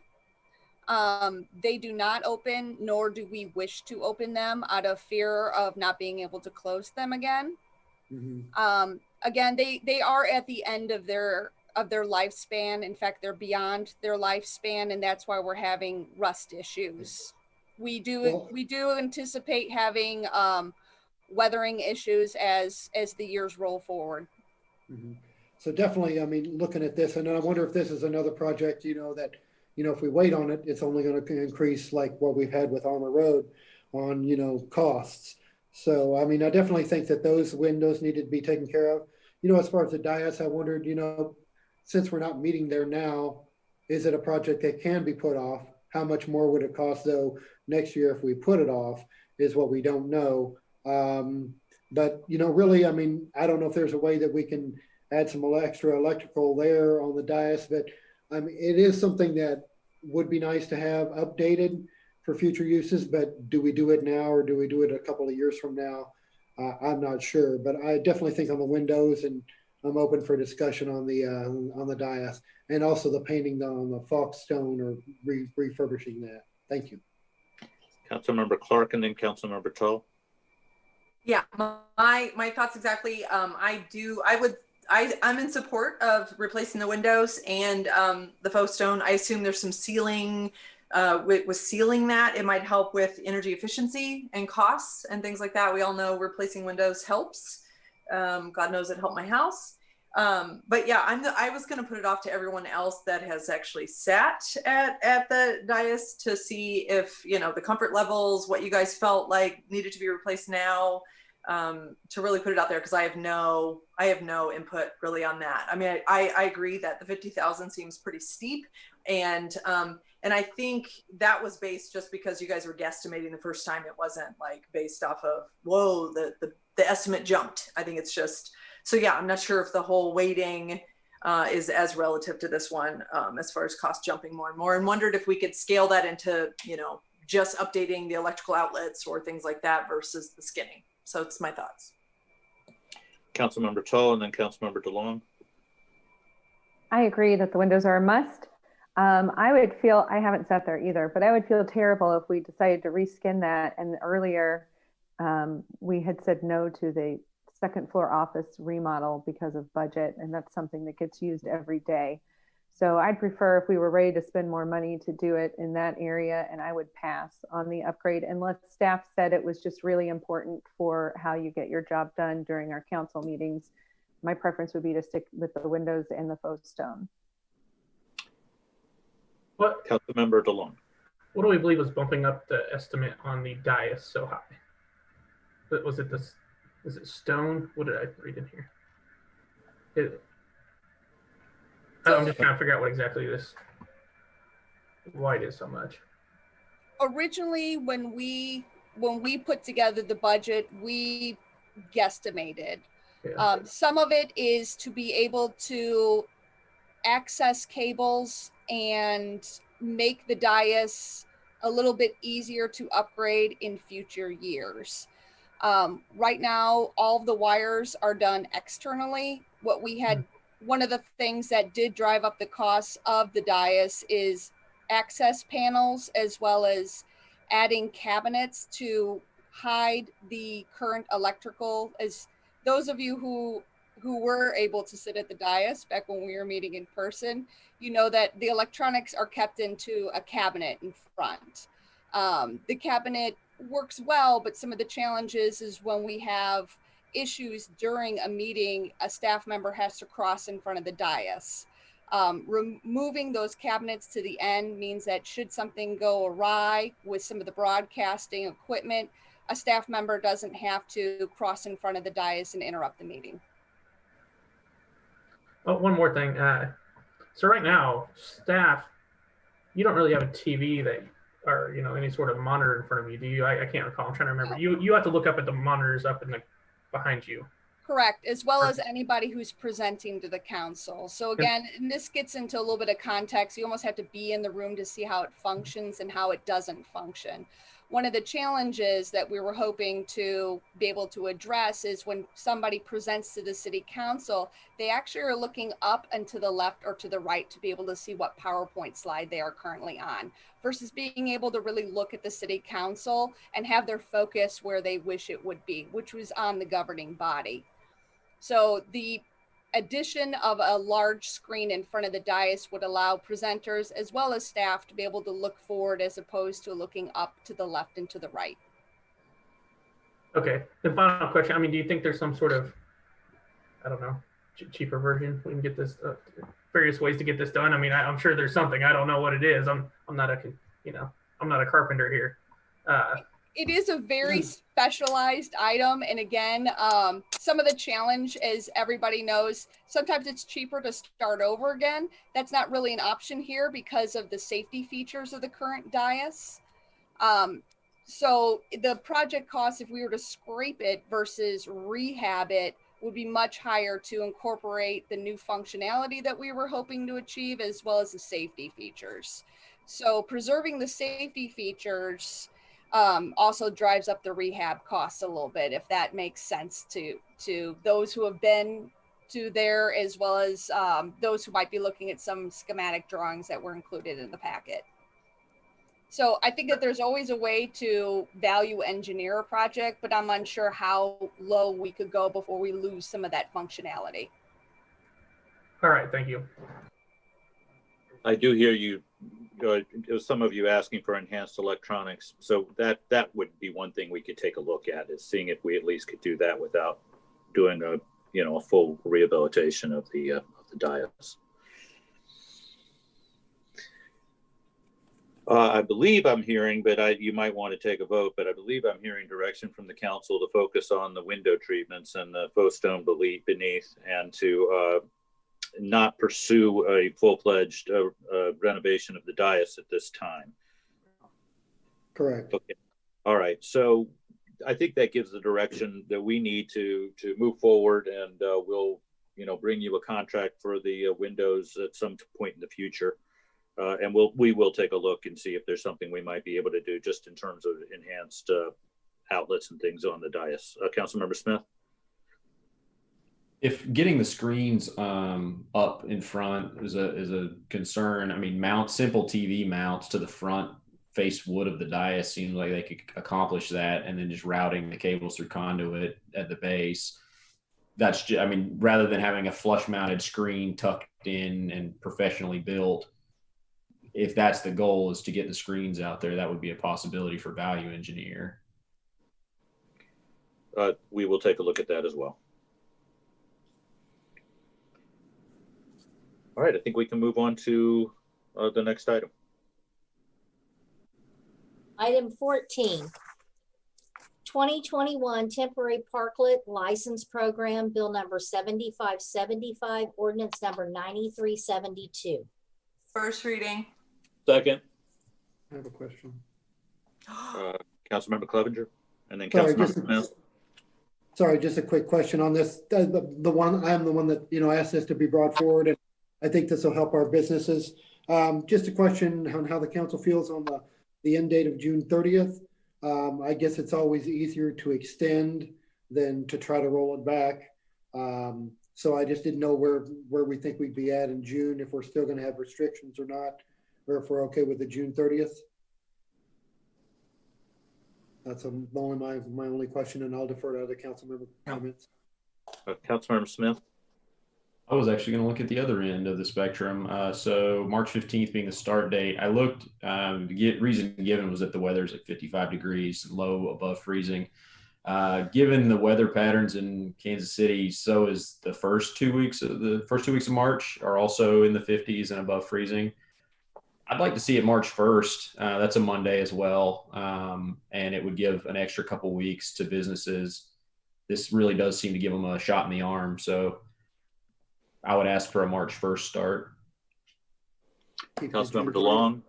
They do not open, nor do we wish to open them out of fear of not being able to close them again. Mm-hmm. Again, they are at the end of their lifespan. In fact, they're beyond their lifespan, and that's why we're having rust issues. We do anticipate having weathering issues as the years roll forward. Mm-hmm. So definitely, I mean, looking at this, and I wonder if this is another project, that, if we wait on it, it's only going to increase like what we've had with Armour Road on, costs. So, I mean, I definitely think that those windows needed to be taken care of. As far as the dais, I wondered, since we're not meeting there now, is it a project that can be put off? How much more would it cost though next year if we put it off is what we don't know. But, really, I mean, I don't know if there's a way that we can add some extra electrical there on the dais, but I mean, it is something that would be nice to have updated for future uses, but do we do it now or do we do it a couple of years from now? I'm not sure, but I definitely think on the windows, and I'm open for discussion on the dais, and also the painting on the Fox stone or refurbishing that. Thank you. Councilmember Clark, and then Councilmember Tull. Yeah, my thoughts exactly. I'm in support of replacing the windows and the faux stone. I assume there's some sealing. With sealing that, it might help with energy efficiency and costs and things like that. We all know replacing windows helps. God knows it helped my house. But yeah, I was going to put it off to everyone else that has actually sat at the dais to see if, the comfort levels, what you guys felt like needed to be replaced now, to really put it out there. Cause I have no input really on that. I mean, I agree that the 50,000 seems pretty steep, and I think that was based just because you guys were guesstimating the first time. It wasn't like based off of, whoa, the estimate jumped. I think it's just, so yeah, I'm not sure if the whole weighting is as relative to this one as far as cost jumping more and more, and wondered if we could scale that into, just updating the electrical outlets or things like that versus the skinning. So it's my thoughts. Councilmember Tull, and then Councilmember DeLong. I agree that the windows are a must. I would feel, I haven't sat there either, but I would feel terrible if we decided to reskin that. And earlier we had said no to the second floor office remodel because of budget. And that's something that gets used every day. So I'd prefer if we were ready to spend more money to do it in that area, and I would pass on the upgrade unless staff said it was just really important for how you get your job done during our council meetings my preference would be to stick with the windows and the faux stone. What, Councilmember DeLong. what do we believe was bumping up the estimate on the dais so high? But was it this? Is it stone? What did I read in here? I'm just trying to figure out what exactly this, why it is so much. Originally, when we put together the budget, we guesstimated. Yeah. Some of it is to be able to access cables and make the dais a little bit easier to upgrade in future years. Right now, all of the wires are done externally. What we had, one of the things that did drive up the costs of the dais is access panels, as well as adding cabinets to hide the current electrical. As those of you who were able to sit at the dais back when we were meeting in person, you know that the electronics are kept into a cabinet in front. The cabinet works well, but some of the challenges is when we have issues during a meeting, a staff member has to cross in front of the dais. Removing those cabinets to the end means that should something go awry with some of the broadcasting equipment, a staff member doesn't have to cross in front of the dais and interrupt the meeting. Oh, one more thing. So right now, staff, you don't really have a TV that, or any sort of monitor in front of you, do you? I can't recall. I'm trying to remember. You have to look up at the monitors up in the behind you. Correct, as well as anybody who's presenting to the council. So again, and this gets into a little bit of context. You almost have to be in the room to see how it functions and how it doesn't function. One of the challenges that we were hoping to be able to address is when somebody presents to the city council, they actually are looking up and to the left or to the right to be able to see what PowerPoint slide they are currently on, versus being able to really look at the city council and have their focus where they wish it would be, which was on the governing body. So the addition of a large screen in front of the dais would allow presenters as well as staff to be able to look forward as opposed to looking up to the left and to the right. Okay, the final question. I mean, do you think there's some sort of, I don't know, cheaper version we can get this, various ways to get this done? I mean, I'm sure there's something. I don't know what it is. I'm not a, I'm not a carpenter here. It is a very specialized item. And again, some of the challenge, as everybody knows, sometimes it's cheaper to start over again. That's not really an option here because of the safety features of the current dais. So the project cost, if we were to scrape it versus rehab it, would be much higher to incorporate the new functionality that we were hoping to achieve, as well as the safety features. So preserving the safety features also drives up the rehab costs a little bit, if that makes sense to those who have been to there, as well as those who might be looking at some schematic drawings that were included in the packet. So I think that there's always a way to value engineer a project, but I'm unsure how low we could go before we lose some of that functionality. All right, thank you. I do hear you. Some of you asking for enhanced electronics, so that would be one thing we could take a look at, is seeing if we at least could do that without doing a full rehabilitation of the dais. I believe I'm hearing, but you might want to take a vote, but I believe I'm hearing direction from the council to focus on the window treatments and the faux stone beneath, and to not pursue a full-fledged renovation of the dais at this time. Correct. Okay. All right. So I think that gives the direction that we need to move forward, and we'll bring you a contract for the windows at some point in the future. And we will take a look and see if there's something we might be able to do just in terms of enhanced outlets and things on the dais. Councilmember Smith? If getting the screens up in front is a concern, I mean, simple TV mounts to the front face wood of the dais seems like they could accomplish that, and then just routing the cables through conduit at the base. That's just, I mean, rather than having a flush mounted screen tucked in and professionally built, if that's the goal, is to get the screens out there, that would be a possibility for value engineer. We will take a look at that as well. All right, I think we can move on to the next item. Item 14, 2021 Temporary Parklet License Program, Bill number 7575, ordinance number 9372. First reading. Second. I have a question. Councilmember Clevenger, and then Sorry, Councilmember Smith. Sorry, just a quick question on this. The one, I'm the one that, asked this to be brought forward, and I think this will help our businesses. Just a question on how the council feels on the end date of June 30th. I guess it's always easier to extend than to try to roll it back. So I just didn't know where we think we'd be at in June, if we're still going to have restrictions or not, or if we're okay with the June 30th. That's only my only question, and I'll defer to other council member comments. Councilmember Smith. I was actually going to look at the other end of the spectrum. So March 15th being the start date, I looked, the reason given was that the weather's at 55 degrees, low above freezing. Given the weather patterns in Kansas City, so is the first 2 weeks of March are also in the 50s and above freezing. I'd like to see it March 1st. That's a Monday as well. And it would give an extra couple weeks to businesses. This really does seem to give them a shot in the arm. So I would ask for a March 1st start. Councilmember DeLong.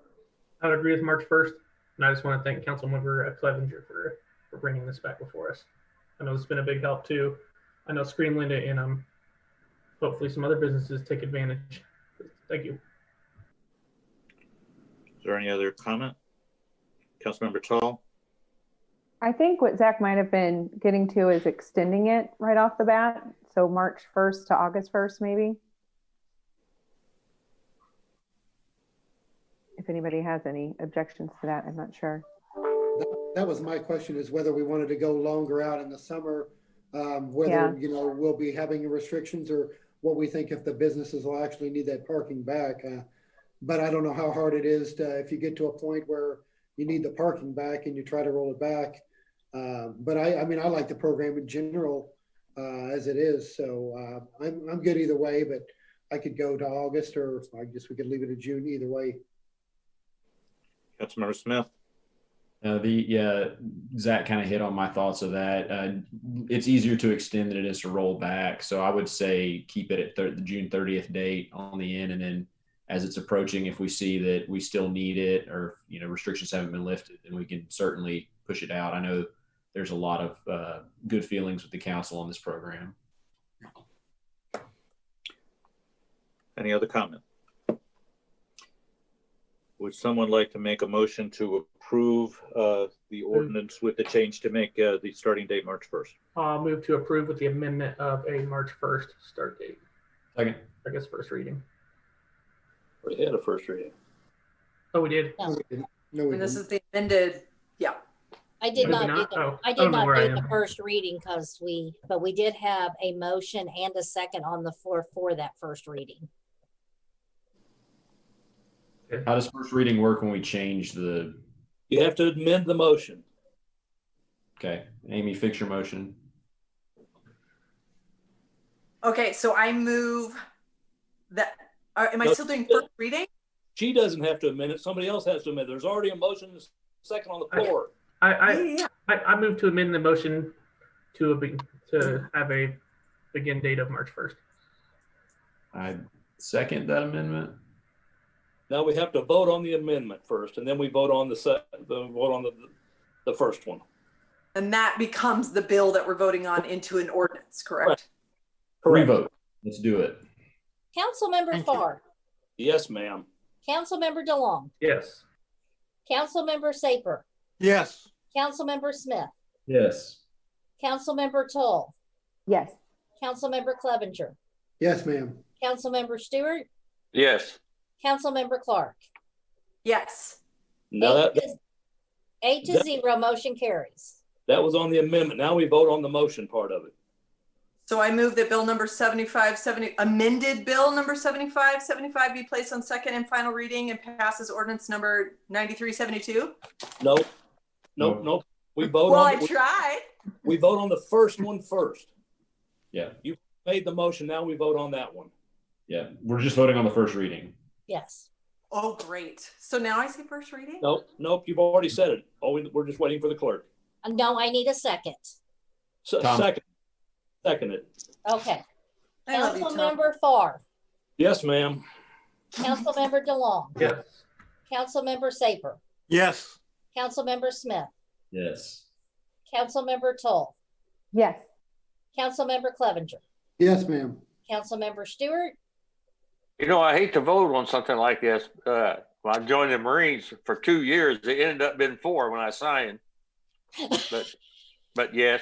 I would agree with March 1st. And I just want to thank Councilmember Clevenger for bringing this back before us. I know it's been a big help too. I know Screen Linda and hopefully some other businesses take advantage. Thank you. Is there any other comment? Councilmember Tall. I think what Zach might have been getting to is extending it right off the bat. So March 1st to August 1st, maybe. If anybody has any objections to that, I'm not sure. That was my question, is whether we wanted to go longer out in the summer, whether, we'll be having restrictions, or what we think if the businesses will actually need that parking back. But I don't know how hard it is if you get to a point where you need the parking back and you try to roll it back. But I mean, I like the program in general as it is. So I'm good either way, but I could go to August, or I guess we could leave it in June, either way. Councilmember Smith. Zach kind of hit on my thoughts of that. It's easier to extend than it is to roll back. So I would say keep it at the June 30th date on the end, and then as it's approaching, if we see that we still need it, or restrictions haven't been lifted, then we can certainly push it out. I know there's a lot of good feelings with the council on this program. Any other comment? Would someone like to make a motion to approve the ordinance with the change to make the starting date March 1st? I'll move to approve with the amendment of a March 1st start date. Second. I guess first reading. We had a first reading. Oh, we did? No, we And this didn't. is the amended, yeah. I did not do the am. first reading but we did have a motion and a second on the floor for that first reading. How does first reading work when we change the? You have to amend the motion. Okay, Amy, fix your motion. Okay, so I move that. Am I still doing first reading? She doesn't have to amend it. Somebody else has to amend it. There's already a motion and a second on the floor. I move to amend the motion to have a begin date of March 1st. I second that amendment. Now we have to vote on the amendment first, and then we vote on the first one. And that becomes the bill that we're voting on into an ordinance, correct? Correct. Revote. Let's do it. Councilmember Farr. Yes, ma'am. Councilmember DeLong. Yes. Councilmember Saper. Yes. Councilmember Smith. Yes. Councilmember Toll. Yes. Councilmember Clevenger. Yes, ma'am. Councilmember Stewart. Yes. Councilmember Clark. Yes. No, 8-0, motion carries. that was on the amendment. Now we vote on the motion part of it. So I move that bill number 7570, amended bill number 7575 be placed on second and final reading and passes ordinance number 9372. Nope. We vote Well, on I tried. We vote on the first one first. Yeah. You made the motion. Now we vote on that one. Yeah, we're just voting on the first reading. Yes. Oh, great. So now I say first reading? Nope, you've already said it. We're just waiting for the clerk. No, I need a second. So seconded. Okay. I love you, Tom. Councilmember Farr. Yes, ma'am. Councilmember DeLong. Yes. Councilmember Saper. Yes. Councilmember Smith. Yes. Councilmember Toll. Yes. Councilmember Clevenger. Yes, ma'am. Councilmember Stewart. You know, I hate to vote on something like this. When I joined the Marines for 2 years, it ended up being 4 when I signed. But yes.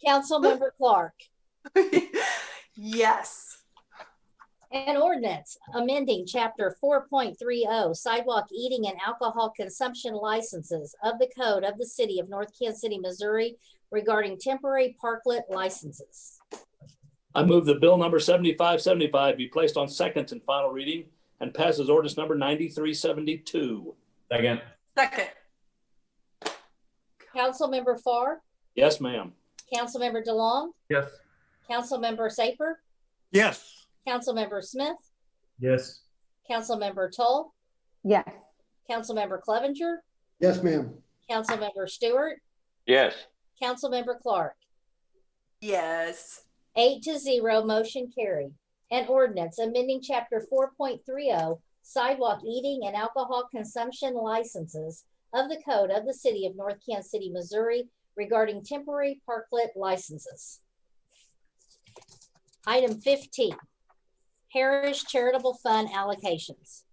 Councilmember Clark. Yes. An ordinance amending chapter 4.30 sidewalk eating and alcohol consumption licenses of the code of the city of North Kansas City, Missouri regarding temporary parklet licenses. I move that bill number 7575 be placed on second and final reading and passes ordinance number 9372. Second. Second. Councilmember Farr. Yes, ma'am. Councilmember DeLong. Yes. Councilmember Saper. Yes. Councilmember Smith. Yes. Councilmember Toll. Yes. Councilmember Clevenger. Yes, ma'am. Councilmember Stewart. Yes. Councilmember Clark. Yes. 8-0, motion carried. An ordinance amending chapter 4.30 sidewalk eating and alcohol consumption licenses of the code of the city of North Kansas City, Missouri regarding temporary parklet licenses. Item 15, Harris Charitable Fund allocations.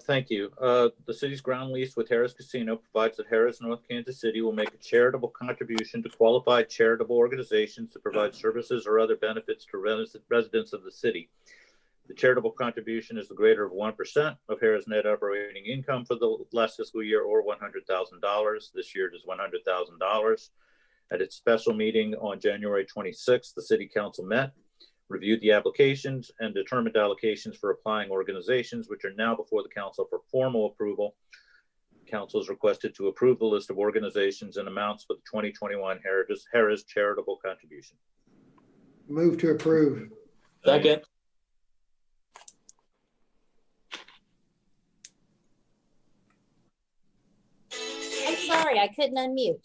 Thank you. The city's ground lease with Harris Casino provides that Harris, North Kansas City will make a charitable contribution to qualified charitable organizations to provide services or other benefits to residents of the city. The charitable contribution is the greater of 1% of Harris net operating income for the last fiscal year, or $100,000. This year it is $100,000. At its special meeting on January 26th, the city council met, reviewed the applications, and determined allocations for applying organizations, which are now before the council for formal approval. Council is requested to approve the list of organizations and amounts for the 2021 Harris charitable contribution. Move to approve. Second. I'm sorry, I couldn't unmute.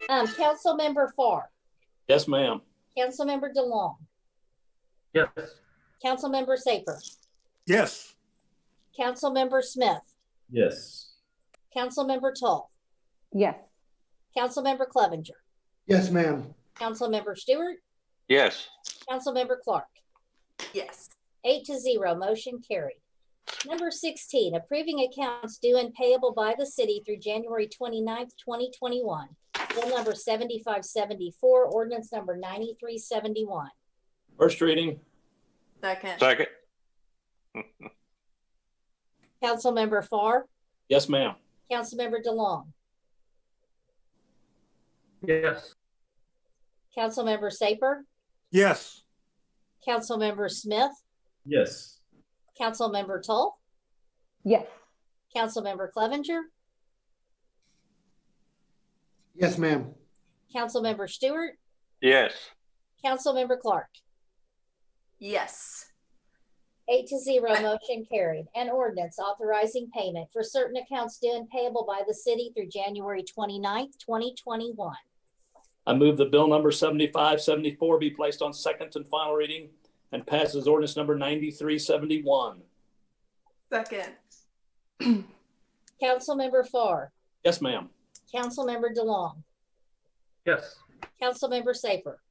Councilmember Farr. Yes, ma'am. Councilmember DeLong. Yes. Councilmember Saper. Yes. Councilmember Smith. Yes. Councilmember Toll. Yes. Councilmember Clevenger. Yes, ma'am. Councilmember Stewart. Yes. Councilmember Clark. Yes. 8-0, motion carried. Number 16, approving accounts due and payable by the city through January 29th, 2021. Bill number 7574, ordinance number 9371. First reading. Second. Second. Councilmember Farr. Yes, ma'am. Councilmember DeLong. Yes. Councilmember Saper. Yes. Councilmember Smith. Yes. Councilmember Toll. Yes. Councilmember Clevenger. Yes, ma'am. Councilmember Stewart. Yes. Councilmember Clark. Yes. 8-0, motion carried. An ordinance authorizing payment for certain accounts due and payable by the city through January 29th, 2021. I move that bill number 7574 be placed on second and final reading and passes ordinance number 9371. Second. Councilmember Farr. Yes, ma'am. Councilmember DeLong. Yes. Councilmember Saper.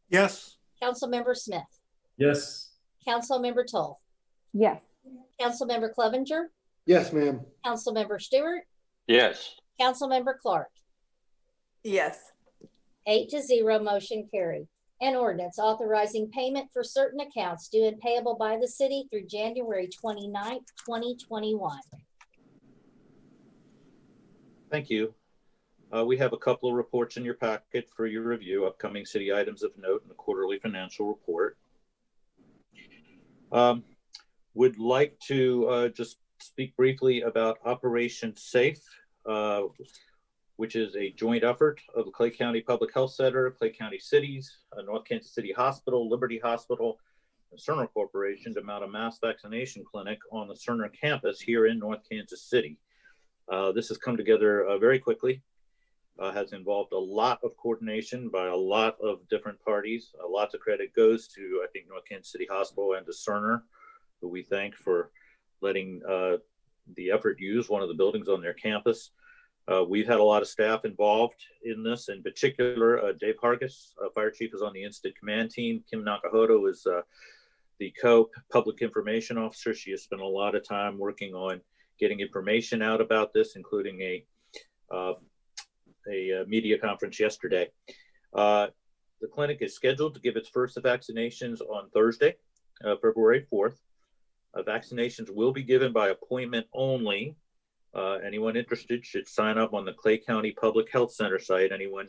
Yes. Councilmember Smith. Yes. Councilmember Toll. Yes. Councilmember Clevenger. Yes, ma'am. Councilmember Stewart. Yes. Councilmember Clark. Yes. 8-0, motion carried. An ordinance authorizing payment for certain accounts due and payable by the city through January 29th, 2021. Thank you. We have a couple of reports in your packet for your review, upcoming city items of note and a quarterly financial report. Would like to just speak briefly about Operation Safe. which is a joint effort of the Clay County Public Health Center, Clay County Cities, North Kansas City Hospital, Liberty Hospital, and Cerner Corporation to mount a mass vaccination clinic on the Cerner campus here in North Kansas City. This has come together very quickly, has involved a lot of coordination by a lot of different parties. Lots of credit goes to, I think, North Kansas City Hospital and to Cerner, who we thank for letting the effort use one of the buildings on their campus. We've had a lot of staff involved in this. In particular, Dave Hargis, Fire Chief, is on the Incident Command Team. Kim Nakahoto is the Co-Public Information Officer. She has spent a lot of time working on getting information out about this, including a media conference yesterday. The clinic is scheduled to give its first vaccinations on Thursday, February 4th. Vaccinations will be given by appointment only. Anyone interested should sign up on the Clay County Public Health Center site. Anyone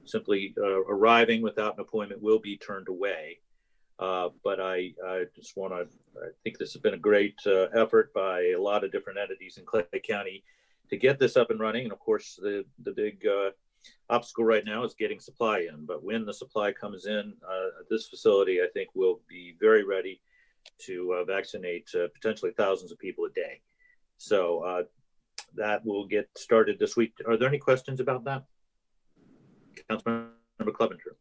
simply arriving without an appointment will be turned away. But I just want to, I think this has been a great effort by a lot of different entities in Clay County to get this up and running. And of course, the big obstacle right now is getting supply in. But when the supply comes in, this facility, I think, will be very ready to vaccinate potentially thousands of people a day. So that will get started this week. Are there any questions about that? Councilmember Clevenger.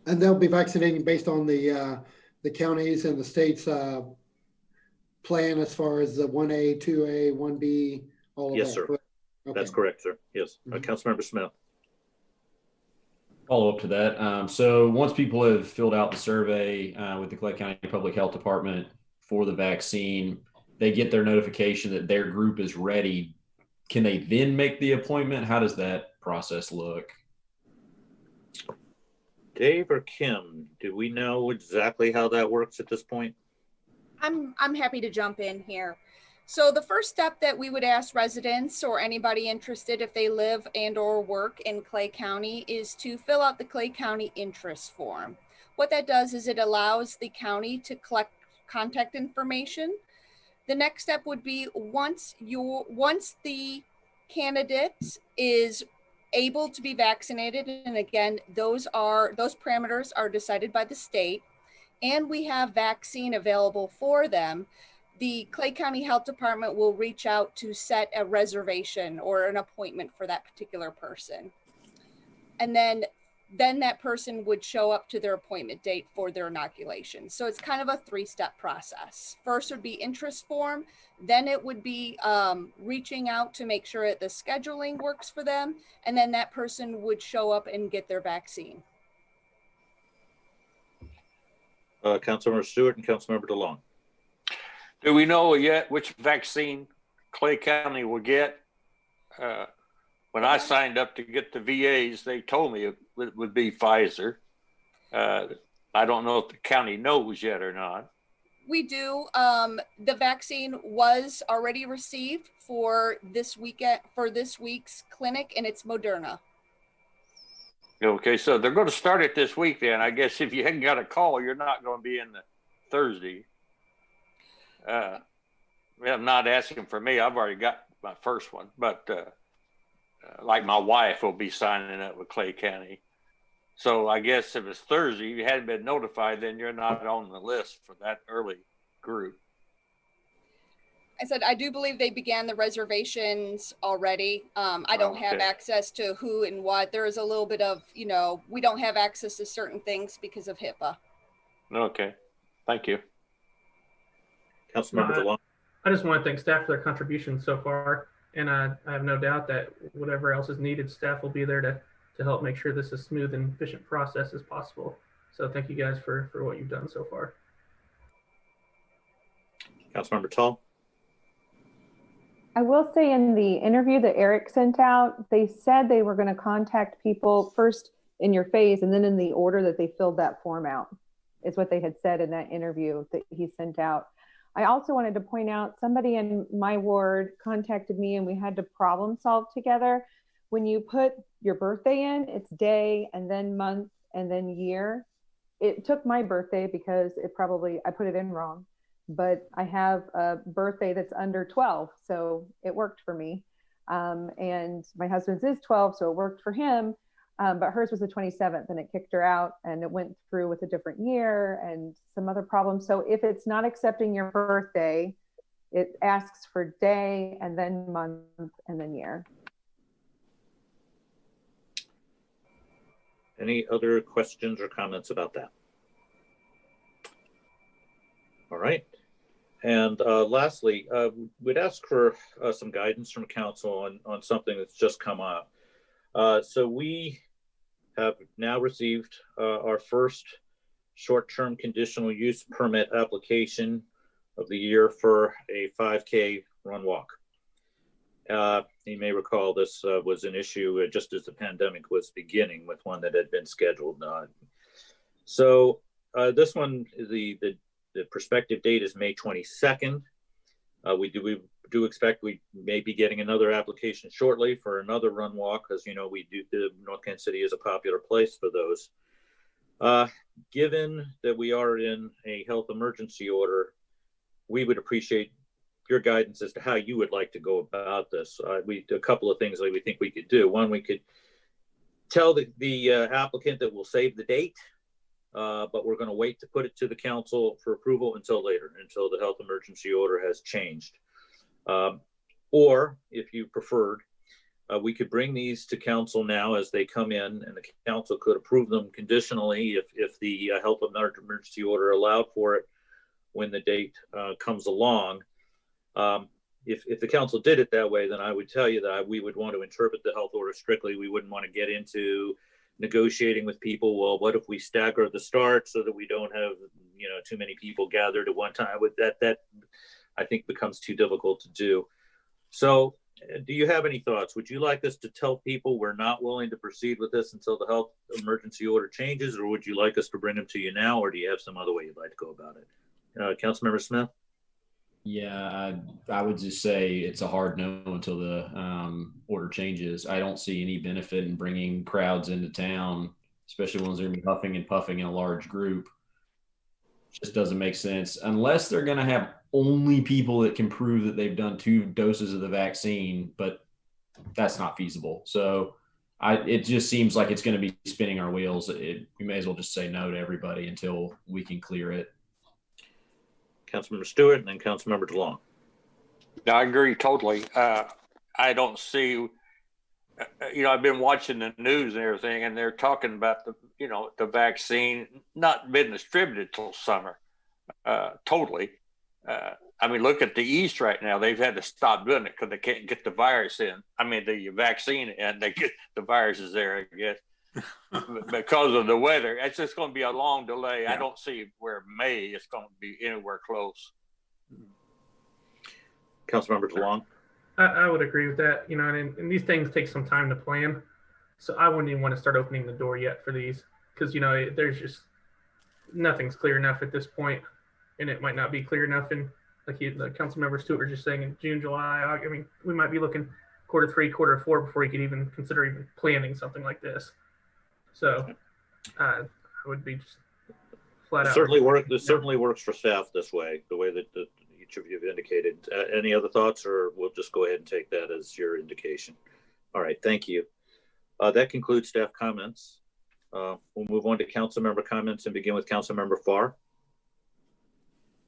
And they'll be vaccinating based on the counties and the state's plan as far as the 1A, 2A, 1B, all of that. Yes, sir. Okay. That's correct, sir. Yes. Councilmember Smith. Follow up to that. So once people have filled out the survey with the Clay County Public Health Department for the vaccine, they get their notification that their group is ready. Can they then make the appointment? How does that process look? Dave or Kim, do we know exactly how that works at this point? I'm happy to jump in here. So the first step that we would ask residents or anybody interested if they live and or work in Clay County is to fill out the Clay County interest form. What that does is it allows the county to collect contact information. The next step would be once the candidate is able to be vaccinated, and again, those parameters are decided by the state, and we have vaccine available for them, the Clay County Health Department will reach out to set a reservation or an appointment for that particular person. And then that person would show up to their appointment date for their inoculation. So it's kind of a three-step process. First would be interest form, then it would be reaching out to make sure that the scheduling works for them, and then that person would show up and get their vaccine. Councilmember Stewart and Councilmember DeLong. Do we know yet which vaccine Clay County will get? When I signed up to get the VAs, they told me it would be Pfizer. I don't know if the county knows yet or not. We do. The vaccine was already received for this week's clinic, and it's Moderna. Okay, so they're going to start it this week then. I guess if you hadn't got a call, you're not going to be in the Thursday. I'm not asking for me. I've already got my first one, but like my wife will be signing up with Clay County. So I guess if it's Thursday, if you hadn't been notified, then you're not on the list for that early group. I said, I do believe they began the reservations already. I don't have access to who and what. There is a little bit of, we don't have access to certain things because of HIPAA. Okay, thank you. Councilmember DeLong. I just want to thank staff for their contributions so far. And I have no doubt that whatever else is needed, staff will be there to help make sure this is a smooth and efficient process as possible. So thank you guys for what you've done so far. Councilmember Tall. I will say in the interview that Eric sent out, they said they were going to contact people first in your phase and then in the order that they filled that form out, is what they had said in that interview that he sent out. I also wanted to point out somebody in my ward contacted me and we had to problem solve together. When you put your birthday in, it's day and then month and then year. It took my birthday because I put it in wrong, but I have a birthday that's under 12. So it worked for me. And my husband's is 12, so it worked for him. But hers was the 27th, and it kicked her out, and it went through with a different year and some other problems. So if it's not accepting your birthday, it asks for day and then month and then year. Any other questions or comments about that? All right. And lastly, we'd ask for some guidance from council on something that's just come up. So we have now received our first short-term conditional use permit application of the year for a 5K run walk. You may recall this was an issue just as the pandemic was beginning with one that had been scheduled. So this one, the prospective date is May 22nd. We do expect we may be getting another application shortly for another run walk, because you know the North Kansas City is a popular place for those. Given that we are in a health emergency order, we would appreciate your guidance as to how you would like to go about this. A couple of things that we think we could do. One, we could tell the applicant that we'll save the date, but we're going to wait to put it to the council for approval until later, until the health emergency order has changed. Or if you preferred, we could bring these to council now as they come in, and the council could approve them conditionally if the health emergency order allowed for it when the date comes along. If the council did it that way, then I would tell you that we would want to interpret the health order strictly. We wouldn't want to get into negotiating with people. Well, what if we stagger the start so that we don't have, you know, too many people gathered at one time? With that I think becomes too difficult to do. So do you have any thoughts? Would you like us to tell people we're not willing to proceed with this until the health emergency order changes, or would you like us to bring them to you now, or do you have some other way you'd like to go about it? Councilmember Smith? Yeah, I would just say it's a hard no until the order changes. I don't see any benefit in bringing crowds into town, especially ones that are going to be huffing and puffing in a large group. Just doesn't make sense unless they're going to have only people that can prove that they've done 2 doses of the vaccine, but that's not feasible. So it just seems like it's going to be spinning our wheels. We may as well just say no to everybody until we can clear it. Councilmember Stewart and then Councilmember DeLong. No, I agree totally. I don't see, you know, I've been watching the news and everything, and they're talking about the vaccine not being distributed till summer. Totally. I mean, look at the East right now. They've had to stop doing it because they can't get the virus in. I mean, the vaccine, and they get the viruses there, I guess, because of the weather. It's just going to be a long delay. Yeah. I don't see where May is going to be anywhere close. Councilmember DeLong. I would agree with that. You know, and these things take some time to plan. So I wouldn't even want to start opening the door yet for these, because, you know, there's just nothing's clear enough at this point, and it might not be clear enough in, like the Councilmember Stewart was just saying, in June, July. I mean, we might be looking Q3, Q4 before you could even consider even planning something like this. So I would be just flat out. This certainly works for staff this way, the way that each of you have indicated. Any other thoughts, or we'll just go ahead and take that as your indication? All right, thank you. That concludes staff comments. We'll move on to council member comments and begin with Councilmember Farr.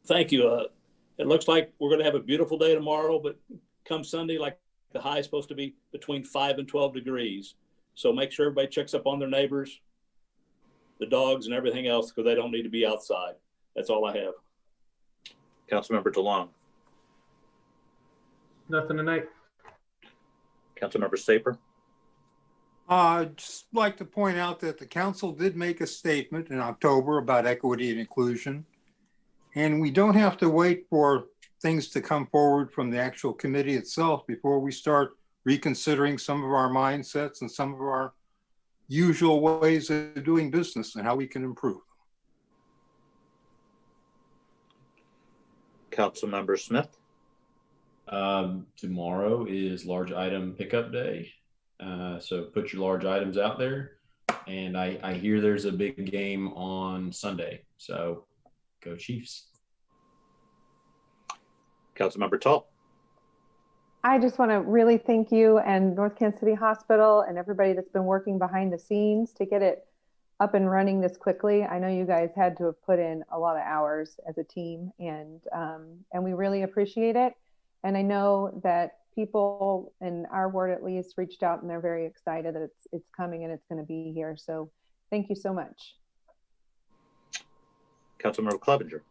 Thank you. It looks like we're going to have a beautiful day tomorrow, but come Sunday, like the high is supposed to be between 5 and 12 degrees. So make sure everybody checks up on their neighbors, the dogs, and everything else, because they don't need to be outside. That's all I have. Councilmember DeLong. Nothing tonight. Councilmember Saper. I'd just like to point out that the council did make a statement in October about equity and inclusion, and we don't have to wait for things to come forward from the actual committee itself before we start reconsidering some of our mindsets and some of our usual ways of doing business and how we can improve. Councilmember Smith. Tomorrow is large item pickup day. So put your large items out there. And I hear there's a big game on Sunday. So go Chiefs. Councilmember Tull. I just want to really thank you and North Kansas City Hospital and everybody that's been working behind the scenes to get it up and running this quickly. I know you guys had to have put in a lot of hours as a team, and we really appreciate it. And I know that people in our ward at least reached out and they're very excited that it's coming and it's going to be here. So thank you so much. Councilmember Clevenger.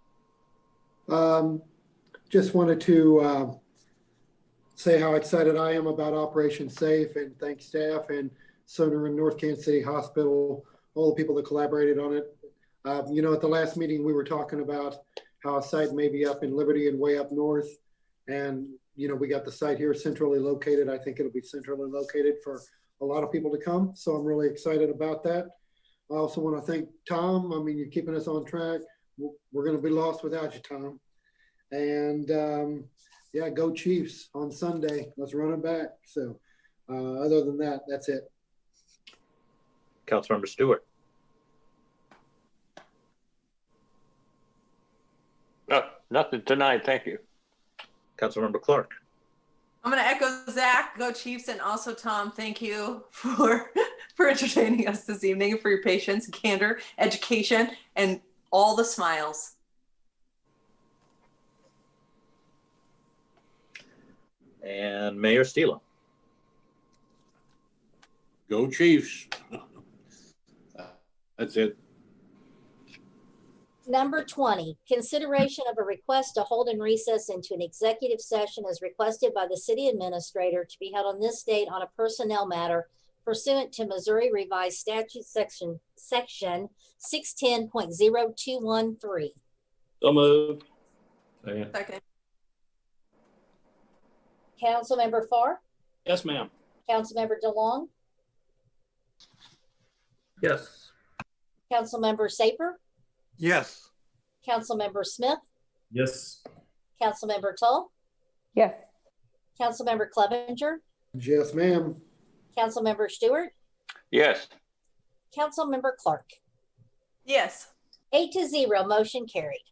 Just wanted to say how excited I am about Operation Safe, and thank staff and Center and North Kansas City Hospital, all the people that collaborated on it. You know, at the last meeting, we were talking about how a site may be up in Liberty and way up north. And, you know, we got the site here centrally located. I think it'll be centrally located for a lot of people to come. So I'm really excited about that. I also want to thank Tom. I mean, you're keeping us on track. We're going to be lost without you, Tom. And yeah, go Chiefs on Sunday. Let's run it back. So other than that, that's it. Councilmember Stewart. No, nothing tonight. Thank you. Councilmember Clark. I'm going to echo Zach, go Chiefs, and also Tom, thank you for entertaining us this evening, for your patience, candor, education, and all the smiles. And Mayor Stila. Go Chiefs. That's it. Number 20, consideration of a request to hold and recess into an executive session as requested by the city administrator to be held on this date on a personnel matter pursuant to Missouri Revised Statute section 610.0213. So moved. Second. Councilmember Farr, Yes, ma'am. Councilmember DeLong, Yes. Councilmember Saper, Yes. Councilmember Smith, Yes. Councilmember Tull, Yes. Councilmember Clevenger, Yes, ma'am. Councilmember Stewart, Yes. Councilmember Clark. Yes. 8-0, motion carried.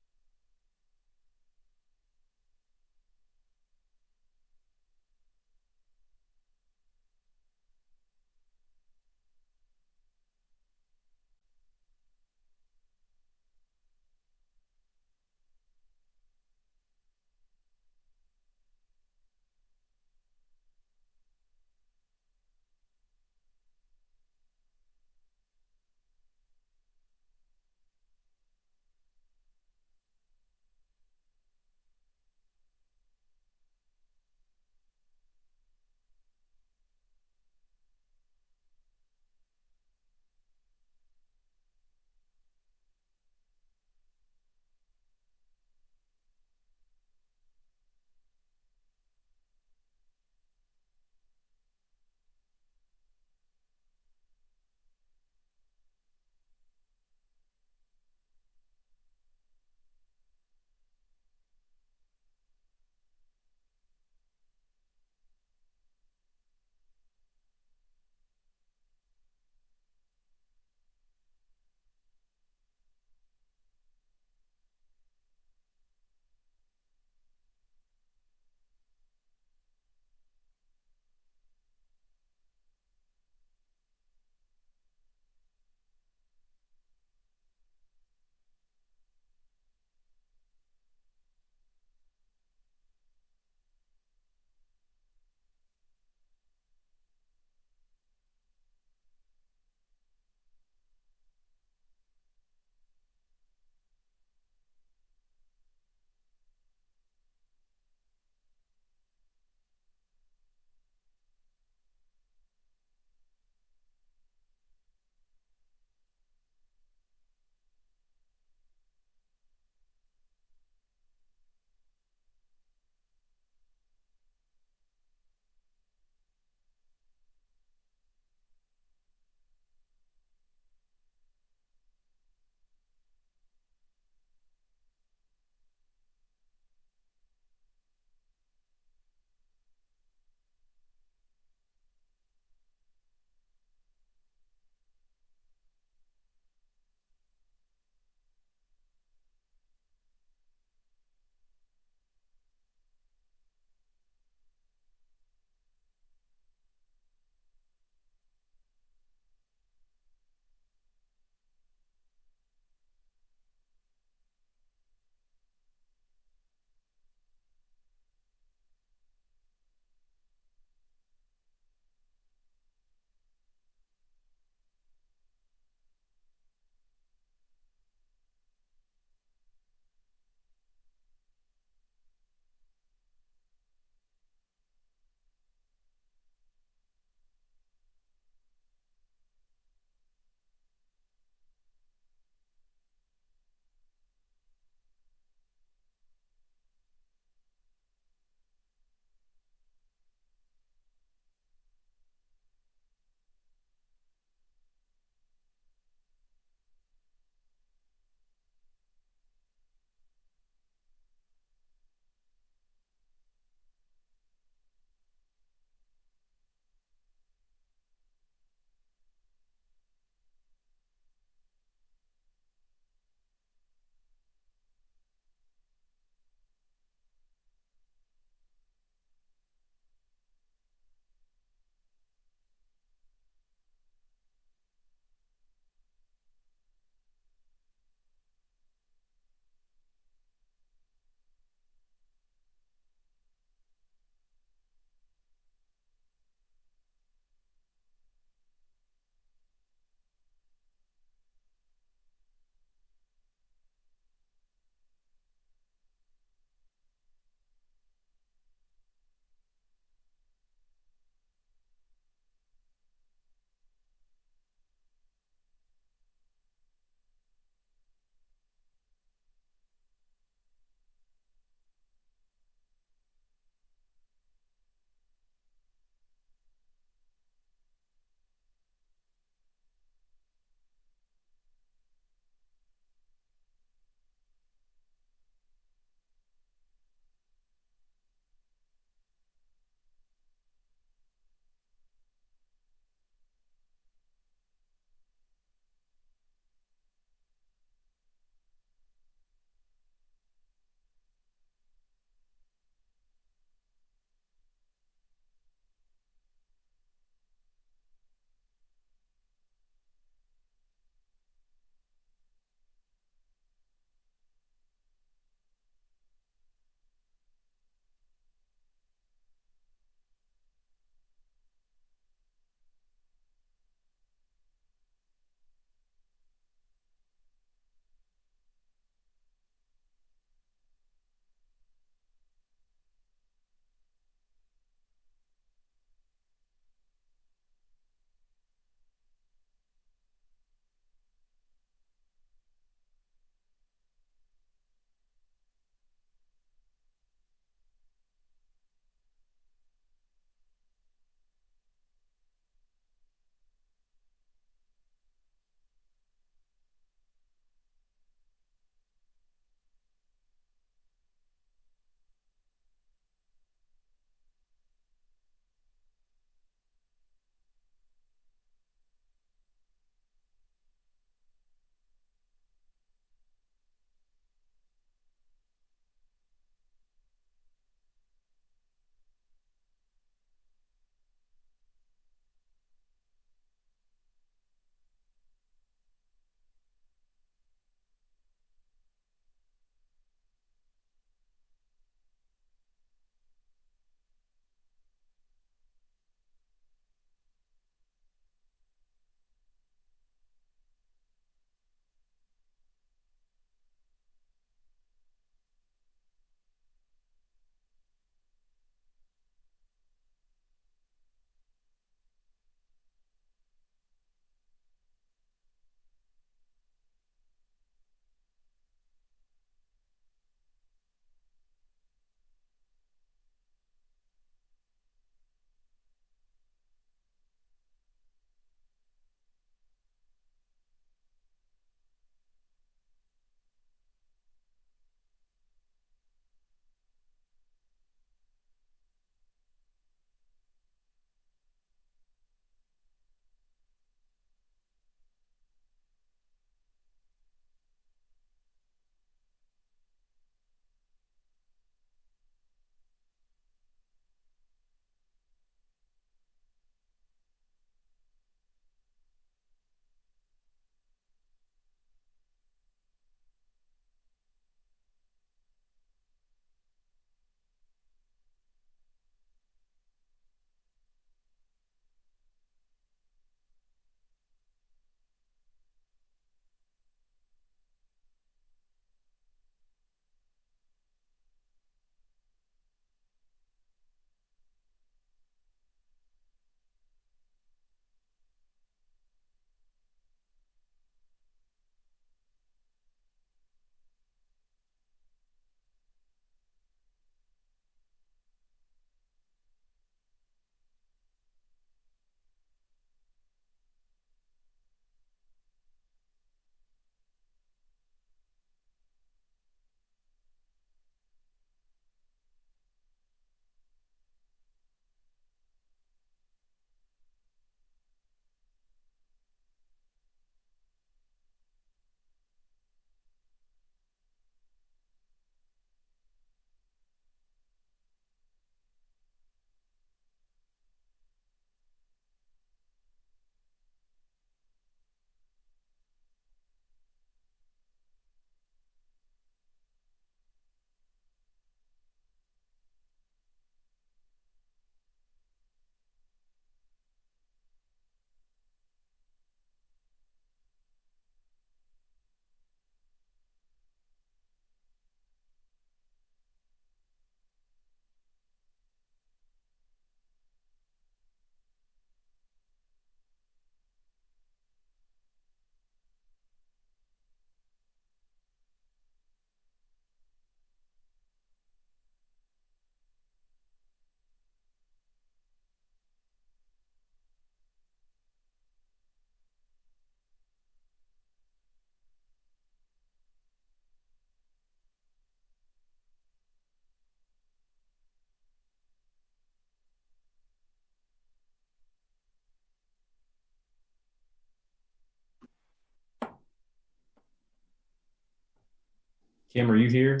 Kim, are you here?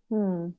Hmm.